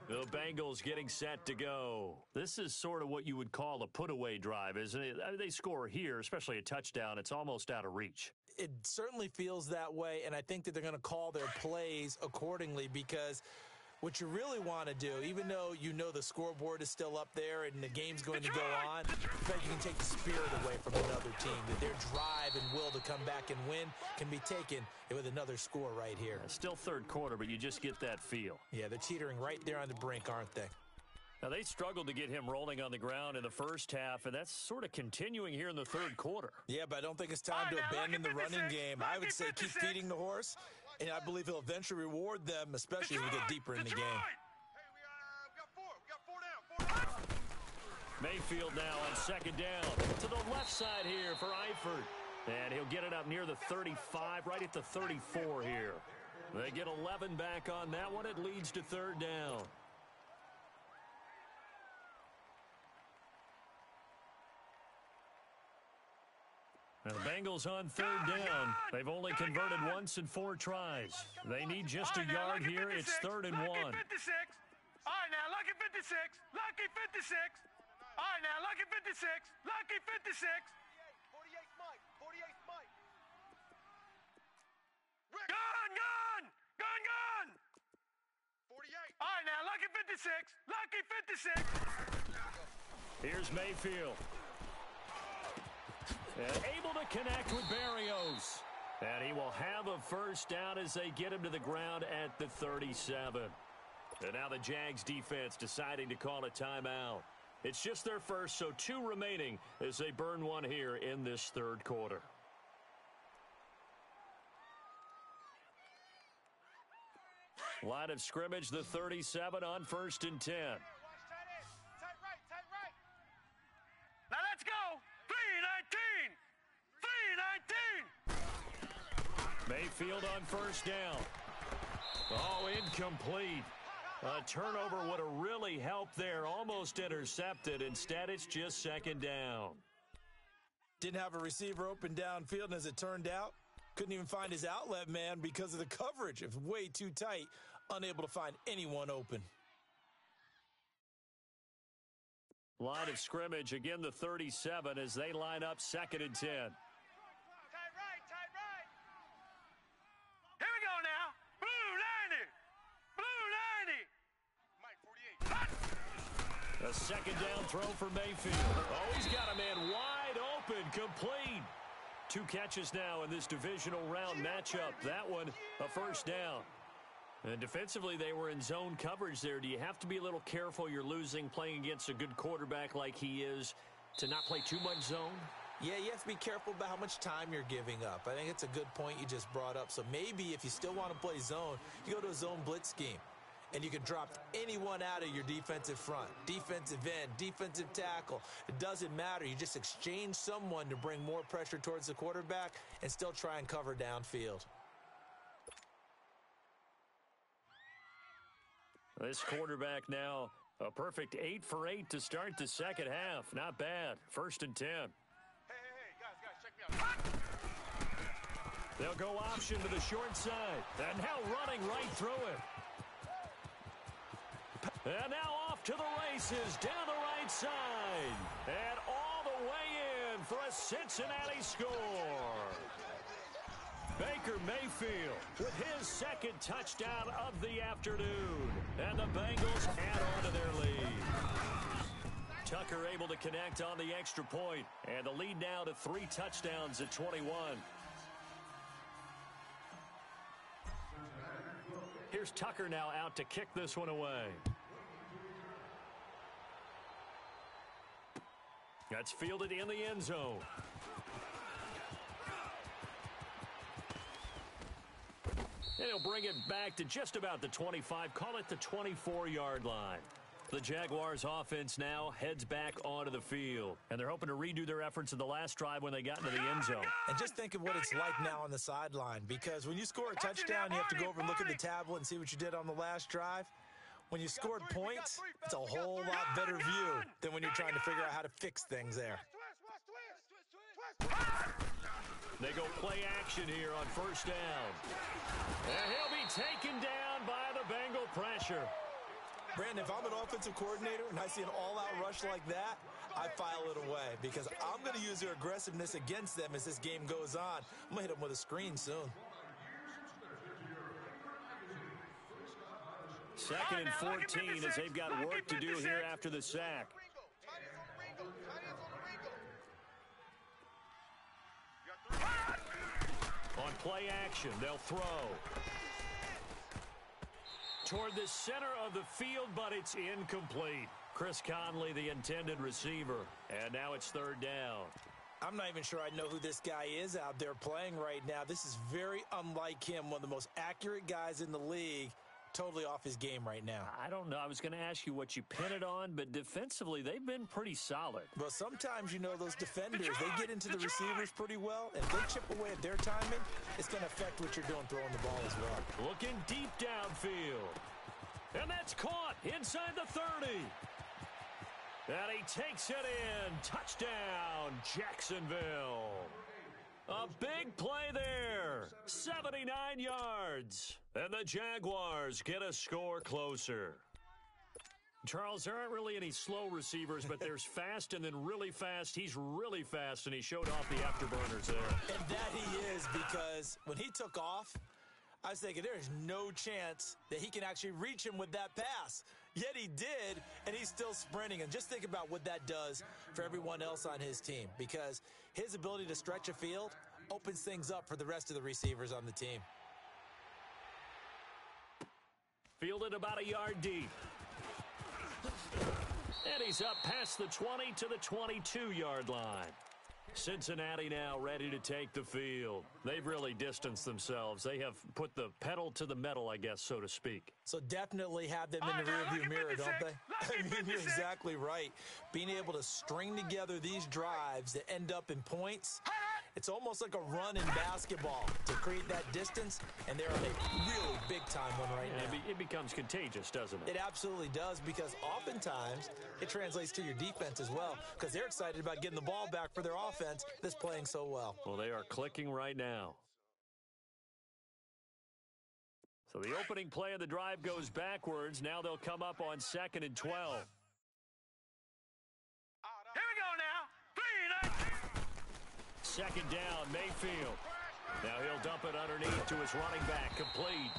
The Bengals getting set to go. This is sort of what you would call a put-away drive, isn't it? I mean, they score here, especially a touchdown. It's almost out of reach. It certainly feels that way, and I think that they're going to call their plays accordingly because what you really want to do, even though you know the scoreboard is still up there and the game's going to go on, but you can take the spirit away from another team, that their drive and will to come back and win can be taken with another score right here. Still third quarter, but you just get that feel. Yeah, they're teetering right there on the brink, aren't they? Now, they struggled to get him rolling on the ground in the first half, and that's sort of continuing here in the third quarter. Yeah, but I don't think it's time to abandon the running game. I would say keep feeding the horse, and I believe he'll eventually reward them, especially as we get deeper in the game. Hey, we got 4. We got 4 down. Mayfield now on second down. To the left side here for Eifert. And he'll get it up near the 35, right at the 34 here. They get 11 back on that one. It leads to third down. Now the Bengals on third down. They've only converted once in 4 tries. They need just a yard here. It's 3rd and 1. Lucky 56. All right, now, lucky 56. Lucky 56. All right, now, lucky 56. Lucky 56. 48 Mike. 48 Mike. Gun, gun. Gun, gun. 48. All right, now, lucky 56. Lucky 56. Here's Mayfield. And able to connect with Berrios. And he will have a first down as they get him to the ground at the 37. And now the Jags defense deciding to call a timeout. It's just their first, so 2 remaining as they burn one here in this third quarter. Line of scrimmage, the 37 on 1st and 10. Watch tight end. Tight right. Tight right. Now, let's go. 3-19. 3-19. Mayfield on first down. Oh, incomplete. A turnover would have really helped there. Almost intercepted. Instead, it's just second down. Didn't have a receiver open downfield, and as it turned out, couldn't even find his outlet man because of the coverage. It was way too tight, unable to find anyone open. Line of scrimmage, again the 37 as they line up 2nd and 10. Tight right. Tight right. Here we go now. Blue 90. Blue 90. Mike 48. A second down throw for Mayfield. Oh, he's got a man wide open, complete. 2 catches now in this divisional round matchup. That one, a first down. And defensively, they were in zone coverage there. Do you have to be a little careful? You're losing, playing against a good quarterback like he is, to not play too much zone? Yeah, you have to be careful about how much time you're giving up. I think it's a good point you just brought up. So maybe if you still want to play zone, you go to a zone blitz scheme. And you can drop anyone out of your defensive front, defensive end, defensive tackle. It doesn't matter. You just exchange someone to bring more pressure towards the quarterback and still try and cover downfield. This quarterback now, a perfect 8 for 8 to start the second half. Not bad. 1st and 10. Hey, guys, check me out. They'll go option to the short side. And now running right through it. And now off to the races, down the right side. And all the way in for a Cincinnati score. Baker Mayfield with his 2nd touchdown of the afternoon. And the Bengals add on to their lead. Tucker able to connect on the extra point. And the lead now to 3 touchdowns at 21. Here's Tucker now out to kick this one away. That's fielded in the end zone. And he'll bring it back to just about the 25. Call it the 24-yard line. The Jaguars offense now heads back onto the field. And they're hoping to redo their efforts in the last drive when they got into the end zone. And just think of what it's like now on the sideline. Because when you score a touchdown, you have to go over and look at the tablet and see what you did on the last drive. When you scored points, it's a whole lot better view than when you're trying to figure out how to fix things there. They go play action here on first down. And he'll be taken down by the Bengal pressure. Brandon, if I'm an offensive coordinator and I see an all-out rush like that, I file it away because I'm going to use their aggressiveness against them as this game goes on. I'm going to hit them with a screen soon. 2nd and 14 as they've got work to do here after the sack. On play action, they'll throw. Toward the center of the field, but it's incomplete. Chris Conley, the intended receiver. And now it's 3rd down. I'm not even sure I know who this guy is out there playing right now. This is very unlike him, one of the most accurate guys in the league. totally off his game right now. I don't know. I was going to ask you what you pin it on, but defensively, they've been pretty solid. Well, sometimes, those defenders, they get into the receivers pretty well, and if they chip away at their timing, it's going to affect what you're doing throwing the ball as well. Looking deep downfield. And that's caught inside the 30. And he takes it in. Touchdown, Jacksonville. A big play there. 79 yards. And the Jaguars get a score closer. Charles, there aren't really any slow receivers, but there's fast and then really fast. He's really fast, and he showed off the afterburners there. And that he is, because when he took off, I was thinking there's no chance that he can actually reach him with that pass. Yet he did, and he's still sprinting. And just think about what that does for everyone else on his team, because his ability to stretch a field opens things up for the rest of the receivers on the team. Fielded about a yard deep. And he's up past the 20 to the 22-yard line. Cincinnati now ready to take the field. They've really distanced themselves. They have put the pedal to the metal, I guess, so to speak. So definitely have them in the rearview mirror, don't they? I mean, you're exactly right. Being able to string together these drives that end up in points, it's almost like a run in basketball to create that distance, and they're on a really big-time one right now. It becomes contagious, doesn't it? It absolutely does, because oftentimes it translates to your defense as well, because they're excited about getting the ball back for their offense that's playing so well. Well, they are clicking right now. So the opening play of the drive goes backwards. Now they'll come up on 2nd and 12. Here we go now. 3 Second down, Mayfield. Now he'll dump it underneath to his running back, complete.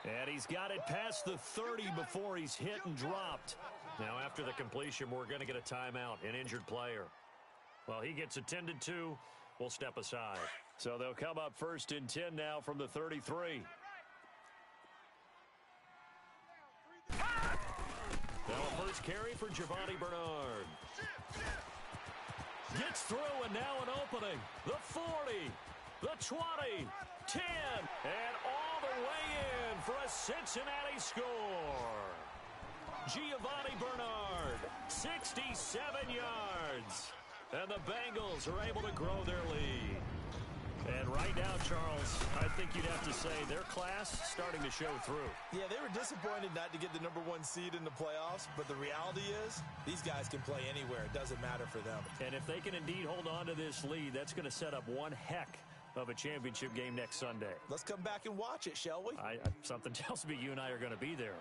And he's got it past the 30 before he's hit and dropped. Now after the completion, we're going to get a timeout, an injured player. Well, he gets attended to. We'll step aside. So they'll come up 1st and 10 now from the 33. Now a first carry for Giovanni Bernard. Gets through, and now an opening. The 40, the 20, 10, and all the way in for a Cincinnati score. Giovanni Bernard, 67 yards. And the Bengals are able to grow their lead. And right now, Charles, I think you'd have to say their class starting to show through. Yeah, they were disappointed not to get the #1 seed in the playoffs, but the reality is these guys can play anywhere. It doesn't matter for them. And if they can indeed hold on to this lead, that's going to set up one heck of a championship game next Sunday. Let's come back and watch it, shall we? Something tells me you and I are going to be there.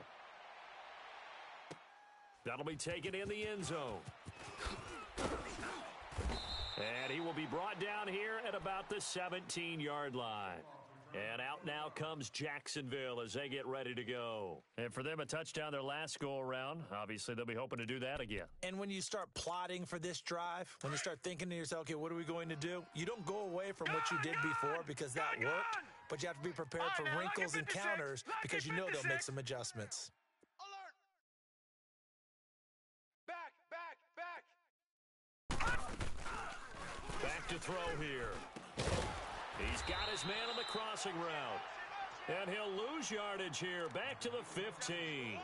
That'll be taken in the end zone. And he will be brought down here at about the 17-yard line. And out now comes Jacksonville as they get ready to go. And for them, a touchdown their last go-around. Obviously, they'll be hoping to do that again. And when you start plotting for this drive, when you start thinking to yourself, okay, what are we going to do? You don't go away from what you did before because that worked, but you have to be prepared for wrinkles and counters because you know they'll make some adjustments. Alert! Back! Back to throw here. He's got his man on the crossing route. And he'll lose yardage here. Back to the 15.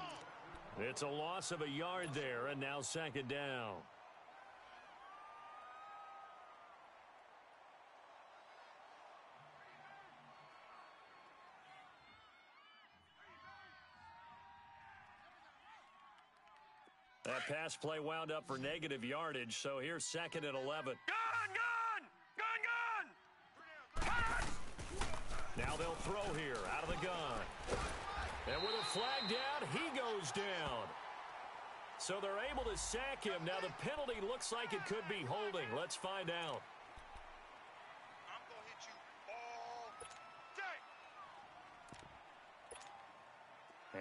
It's a loss of a yard there, and now 2nd down. That pass play wound up for negative yardage, so here's 2nd and 11. Gun! Now they'll throw here out of the gun. And with a flag down, he goes down. So they're able to sack him. Now the penalty looks like it could be holding. Let's find out. I'm going to hit you all day.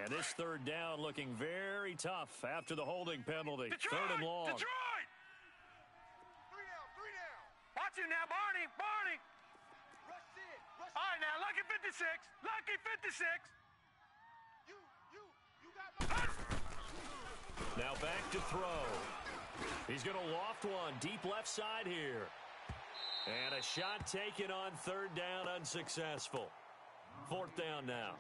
And this 3rd down looking very tough after the holding penalty. Detroit! 3rd and long. Detroit! 3 down. Watch him now, Barney! Rush in. All right, now, lucky 56. Lucky 56. You got my... Now back to throw. He's going to loft one deep left side here. And a shot taken on 3rd down, unsuccessful. 4th down now.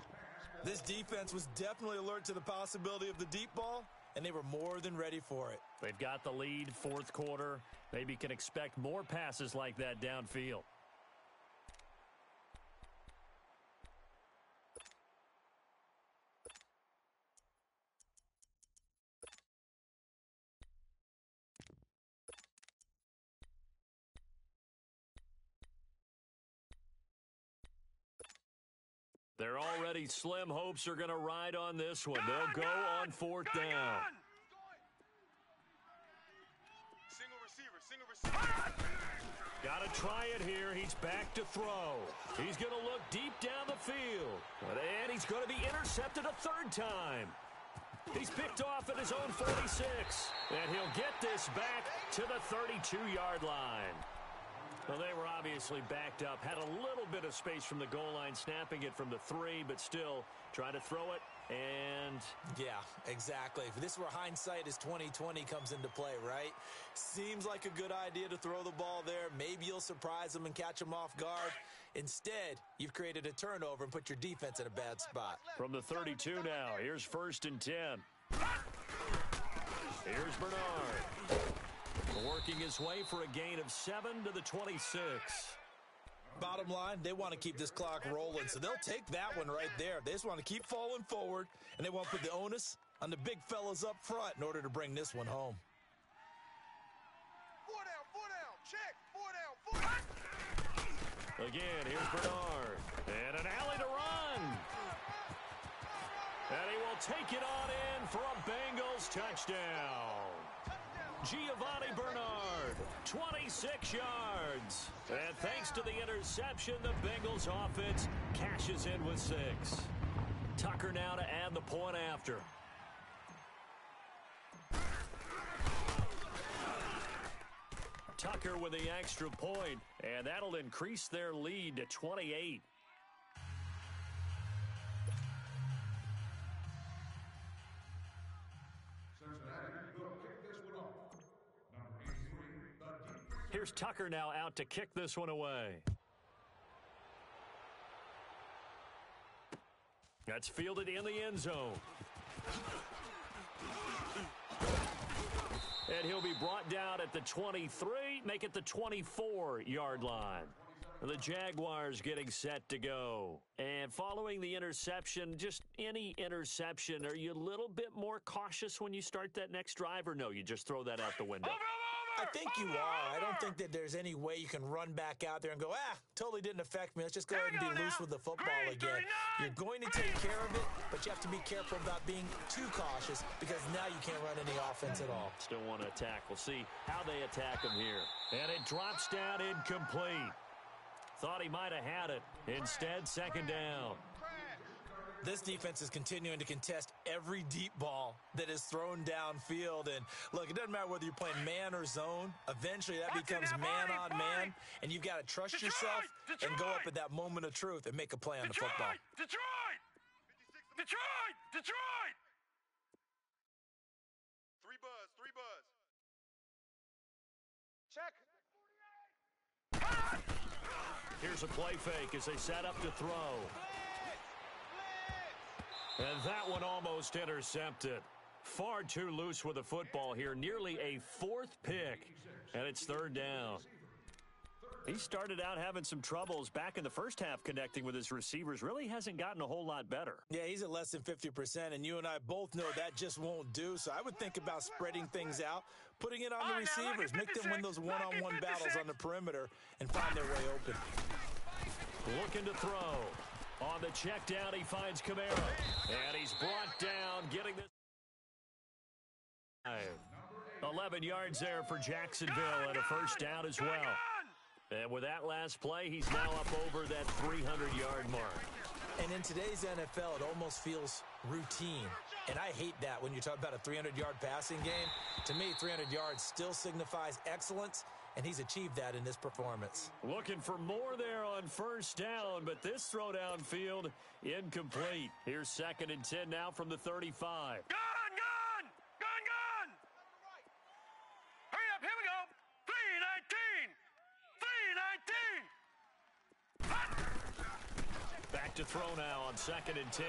This defense was definitely alert to the possibility of the deep ball, and they were more than ready for it. They've got the lead, fourth quarter. Maybe can expect more passes like that downfield. Their already slim hopes are going to ride on this one. They'll go on fourth down. Single receiver. Got to try it here. He's back to throw. He's going to look deep down the field. And he's going to be intercepted a third time. He's picked off at his own 46. And he'll get this back to the 32-yard line. Well, they were obviously backed up, had a little bit of space from the goal line, snapping it from the 3, but still trying to throw it, and... Yeah, exactly. This is where hindsight is 20/20 comes into play, right? Seems like a good idea to throw the ball there. Maybe you'll surprise them and catch them off guard. Instead, you've created a turnover and put your defense in a bad spot. From the 32 now, here's 1st and 10. Here's Bernard. Working his way for a gain of 7 to the 26. Bottom line, they want to keep this clock rolling, so they'll take that one right there. They just want to keep falling forward, and they want to put the onus on the big fellas up front in order to bring this one home. 4 down, check, 4 down. Again, here's Bernard. And an alley to run. And he will take it on in for a Bengals touchdown. Giovanni Bernard, 26 yards. And thanks to the interception, the Bengals offense cashes in with 6. Tucker now to add the point after. Tucker with the extra point, and that'll increase their lead to 28. Here's Tucker now out to kick this one away. That's fielded in the end zone. And he'll be brought down at the 23, make it the 24-yard line. The Jaguars getting set to go. And following the interception, just any interception, are you a little bit more cautious when you start that next drive, or no, you just throw that out the window? I think you are. I don't think that there's any way you can run back out there and go, totally didn't affect me. Let's just go ahead and be loose with the football again. You're going to take care of it, but you have to be careful about being too cautious because now you can't run any offense at all. Still want to attack. We'll see how they attack him here. And it drops down incomplete. Thought he might have had it. Instead, 2nd down. This defense is continuing to contest every deep ball that is thrown downfield. And, look, it doesn't matter whether you're playing man or zone. Eventually, that becomes man-on-man, and you've got to trust yourself and go up at that moment of truth and make a play on the football. Detroit! 3 buzz. Check. Here's a play fake as they set up to throw. And that one almost intercepted. Far too loose with the football here. Nearly a 4th pick. And it's 3rd down. He started out having some troubles back in the first half connecting with his receivers. Really hasn't gotten a whole lot better. Yeah, he's at less than 50%, and you and I both know that just won't do. So I would think about spreading things out, putting it on the receivers, make them win those one-on-one battles on the perimeter, and find their way open. Looking to throw. On the check down, he finds Kamara. And he's brought down, getting this. 11 yards there for Jacksonville and a 1st down as well. And with that last play, he's now up over that 300-yard mark. And in today's NFL, it almost feels routine. And I hate that when you talk about a 300-yard passing game. To me, 300 yards still signifies excellence, and he's achieved that in this performance. Looking for more there on 1st down, but this throw downfield incomplete. Here's 2nd and 10 now from the 35. Gun! Hurry up, here we go. 319! Back to throw now on 2nd and 10.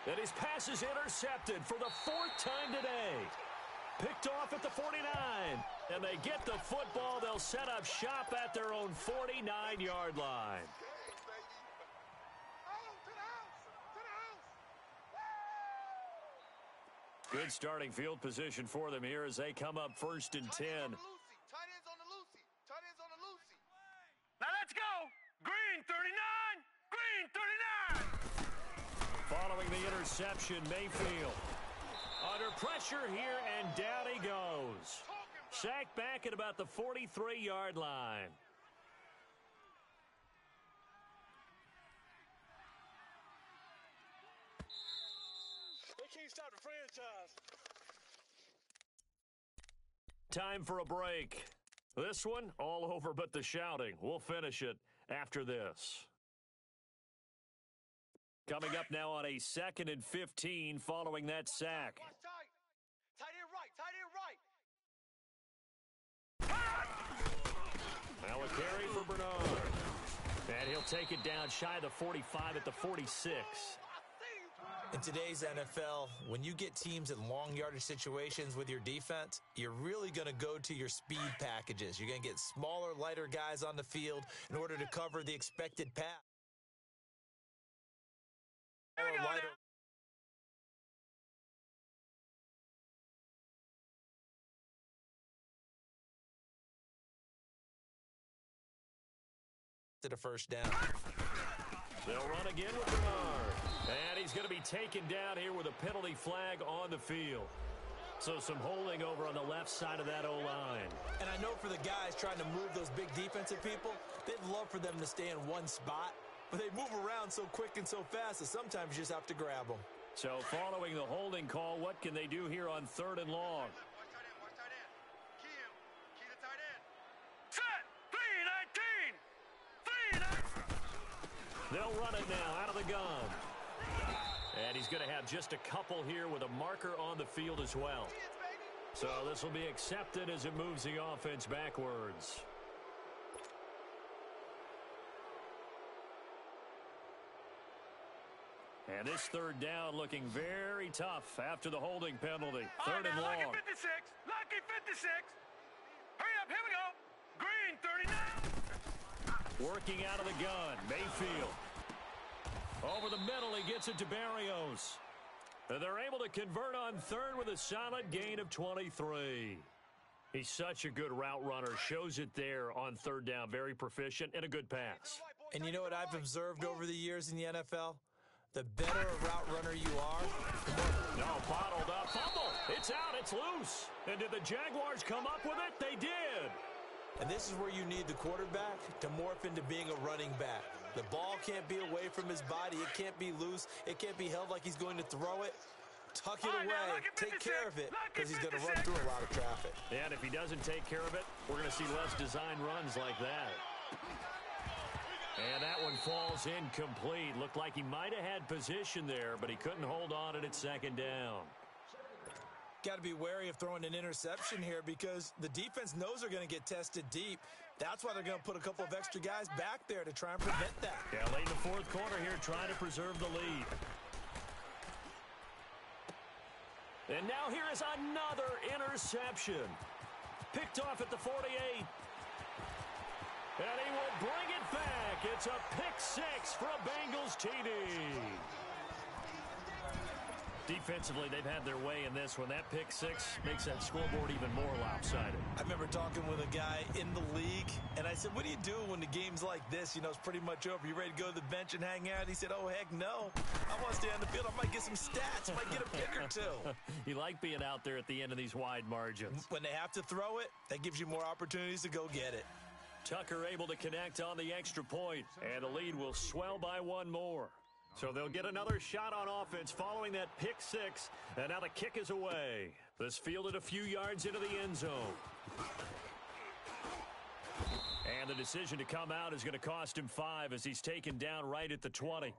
And his pass is intercepted for the 4th time today. Picked off at the 49. And they get the football. They'll set up shop at their own 49-yard line. Good starting field position for them here as they come up 1st and 10. Tight ends on the loosey. Tight ends on the loosey. Now let's go. Green 39. Green 39. Following the interception, Mayfield under pressure here, and down he goes. Sacked back at about the 43-yard line. They can't stop the franchise. Time for a break. This one, all over but the shouting. We'll finish it after this. Coming up now on a 2nd and 15 following that sack. Watch tight. Tight end right. Tight end right. Now a carry for Bernard. And he'll take it down shy of the 45 at the 46. In today's NFL, when you get teams in long yardage situations with your defense, you're really going to go to your speed packages. You're going to get smaller, lighter guys on the field in order to cover the expected pass. Here we go now. To the first down. They'll run again with Bernard. And he's going to be taken down here with a penalty flag on the field. So some holding over on the left side of that O-line. And I know for the guys trying to move those big defensive people, they'd love for them to stay in one spot. But they move around so quick and so fast that sometimes you just have to grab them. So following the holding call, what can they do here on 3rd and long? Watch tight end. Watch tight end. Key him. Key the tight end. Set. 3-19. 3-19. They'll run it now out of the gun. And he's going to have just a couple here with a marker on the field as well. So this will be accepted as it moves the offense backwards. And this 3rd down looking very tough after the holding penalty. 3rd and long. Lucky 56. Lucky 56. Hurry up. Here we go. Green 39. Working out of the gun. Mayfield. Over the middle, he gets it to Barrios. And they're able to convert on 3rd with a solid gain of 23. He's such a good route runner. Shows it there on 3rd down. Very proficient and a good pass. And you know what I've observed over the years in the NFL? The better a route runner you are, the more... No, bottled up. Fumble. It's out. It's loose. And did the Jaguars come up with it? They did. And this is where you need the quarterback to morph into being a running back. The ball can't be away from his body. It can't be loose. It can't be held like he's going to throw it. Tuck it away. Take care of it because he's going to run through a lot of traffic. And if he doesn't take care of it, we're going to see less design runs like that. And that one falls incomplete. Looked like he might have had position there, but he couldn't hold on at 2nd down. Got to be wary of throwing an interception here because the defense knows they're going to get tested deep. That's why they're going to put a couple of extra guys back there to try and prevent that. Yeah, late in the 4th quarter here, trying to preserve the lead. And now here is another interception. Picked off at the 48. And he will bring it back. It's a pick 6 for a Bengals TD. Defensively, they've had their way in this one. That pick 6 makes that scoreboard even more lopsided. I remember talking with a guy in the league, and I said, what do you do when the game's like this? You know, it's pretty much over. You ready to go to the bench and hang out? He said, oh, heck no. I want to stay on the field. I might get some stats. I might get a pick or two. You like being out there at the end of these wide margins. When they have to throw it, that gives you more opportunities to go get it. Tucker able to connect on the extra point, and the lead will swell by one more. So they'll get another shot on offense following that pick 6, and now the kick is away. This fielded a few yards into the end zone. And the decision to come out is going to cost him 5 as he's taken down right at the 20.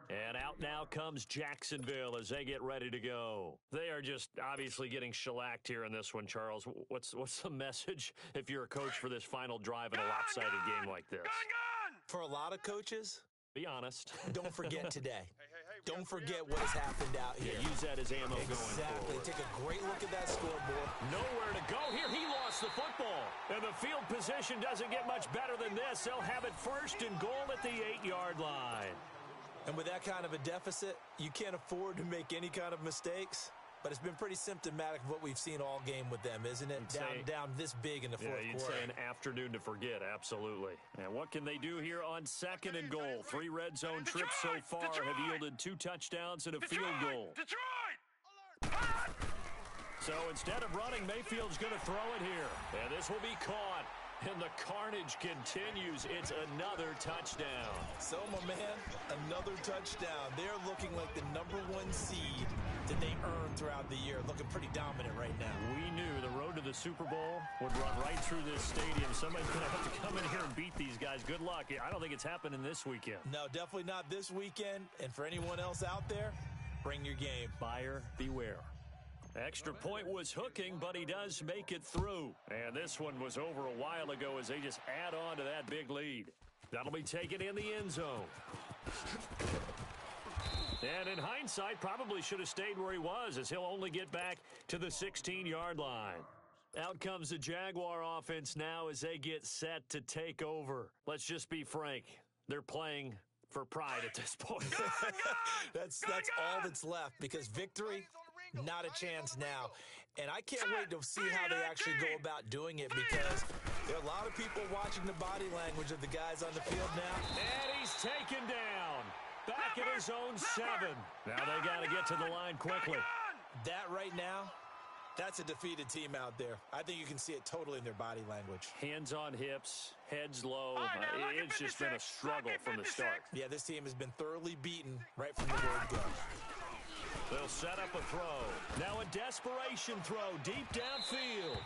And out now comes Jacksonville as they get ready to go. They are just obviously getting shellacked here in this one, Charles. What's the message if you're a coach for this final drive in a lopsided game like this? Gun! For a lot of coaches, Be honest. don't forget today. Hey, don't forget what has happened out here. Yeah, use that as ammo going Exactly. forward. Take a great look at that scoreboard. Nowhere to go here. He lost the football. And the field position doesn't get much better than this. They'll have it first and goal at the 8-yard line. And with that kind of a deficit, you can't afford to make any kind of mistakes. But it's been pretty symptomatic of what we've seen all game with them, isn't it? Down this big in the fourth you'd quarter. say an afternoon to forget, absolutely. And what can they do here on second and goal? 3 red zone trips so far have yielded 2 touchdowns and a field goal. So instead of running, Mayfield's going to throw it here. And this will be caught. And the carnage continues. It's another touchdown. So, my man, another touchdown. They're looking like the #1 seed that they earned throughout the year. Looking pretty dominant right now. We knew the road to the Super Bowl would run right through this stadium. Somebody's going to have to come in here and beat these guys. Good luck. I don't think it's happening this weekend. No, definitely not this weekend. And for anyone else out there, bring your game. Buyer beware. Extra point was hooking, but he does make it through. And this one was over a while ago as they just add on to that big lead. That'll be taken in the end zone. And in hindsight, probably should have stayed where he was, as he'll only get back to the 16-yard line. Out comes the Jaguar offense now as they get set to take over. Let's just be frank. They're playing for pride at this point. That's all that's left, because victory, not a chance now. And I can't wait to see how they actually go about doing it, because there are a lot of people watching the body language of the guys on the field now. And he's taken down. Back at his own 7. Now they got to get to the line quickly. That right now, that's a defeated team out there. I think you can see it totally in their body language. Hands on hips, heads low. It's just been a struggle from the start. Yeah, this team has been thoroughly beaten right from the word go. They'll set up a throw. Now a desperation throw deep downfield.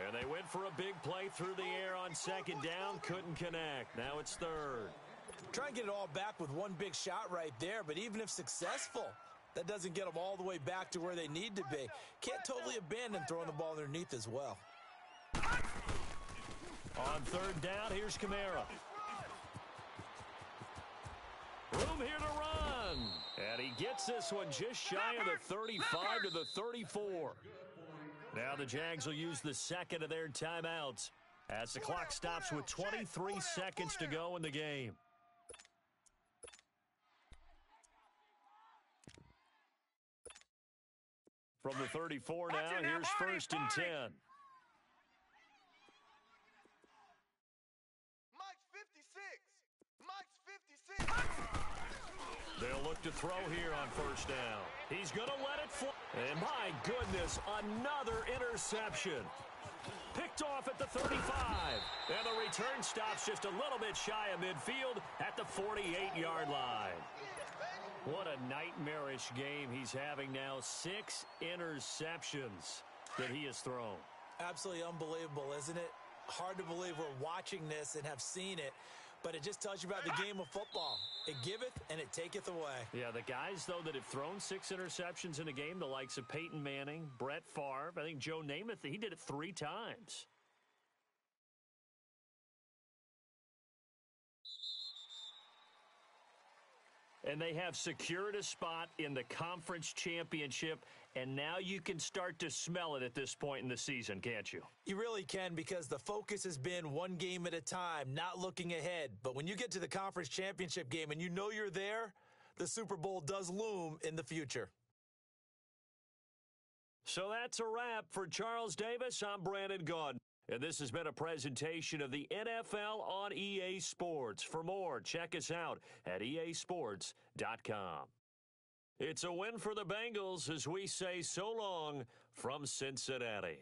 And they went for a big play through the air on second down. Couldn't connect. Now it's third. Try and get it all back with one big shot right there, but even if successful, that doesn't get them all the way back to where they need to be. Can't totally abandon throwing the ball underneath as well. On third down, here's Kamara. Room here to run. And he gets this one just shy of the 35 to the 34. Now the Jags will use the second of their timeouts as the clock stops with 23 seconds to go in the game. From the 34 now, here's first and 10. Mike's 56. Mike's 56. They'll look to throw here on first down. He's going to let it fly. And my goodness, another interception. Picked off at the 35. And the return stops just a little bit shy of midfield at the 48-yard line. What a nightmarish game he's having now. 6 interceptions that he has thrown. Absolutely unbelievable, isn't it? Hard to believe we're watching this and have seen it, but it just tells you about the game of football. It giveth and it taketh away. Yeah, the guys, though, that have thrown 6 interceptions in a game, the likes of Peyton Manning, Brett Favre, I think Joe Namath, he did it 3 times. And they have secured a spot in the conference championship, and now you can start to smell it at this point in the season, can't you? You really can, because the focus has been one game at a time, not looking ahead. But when you get to the conference championship game and you know you're there, the Super Bowl does loom in the future. So that's a wrap for Charles Davis. I'm Brandon Gaudin. And this has been a presentation of the NFL on EA Sports. For more, check us out at easports.com. It's a win for the Bengals as we say so long from Cincinnati.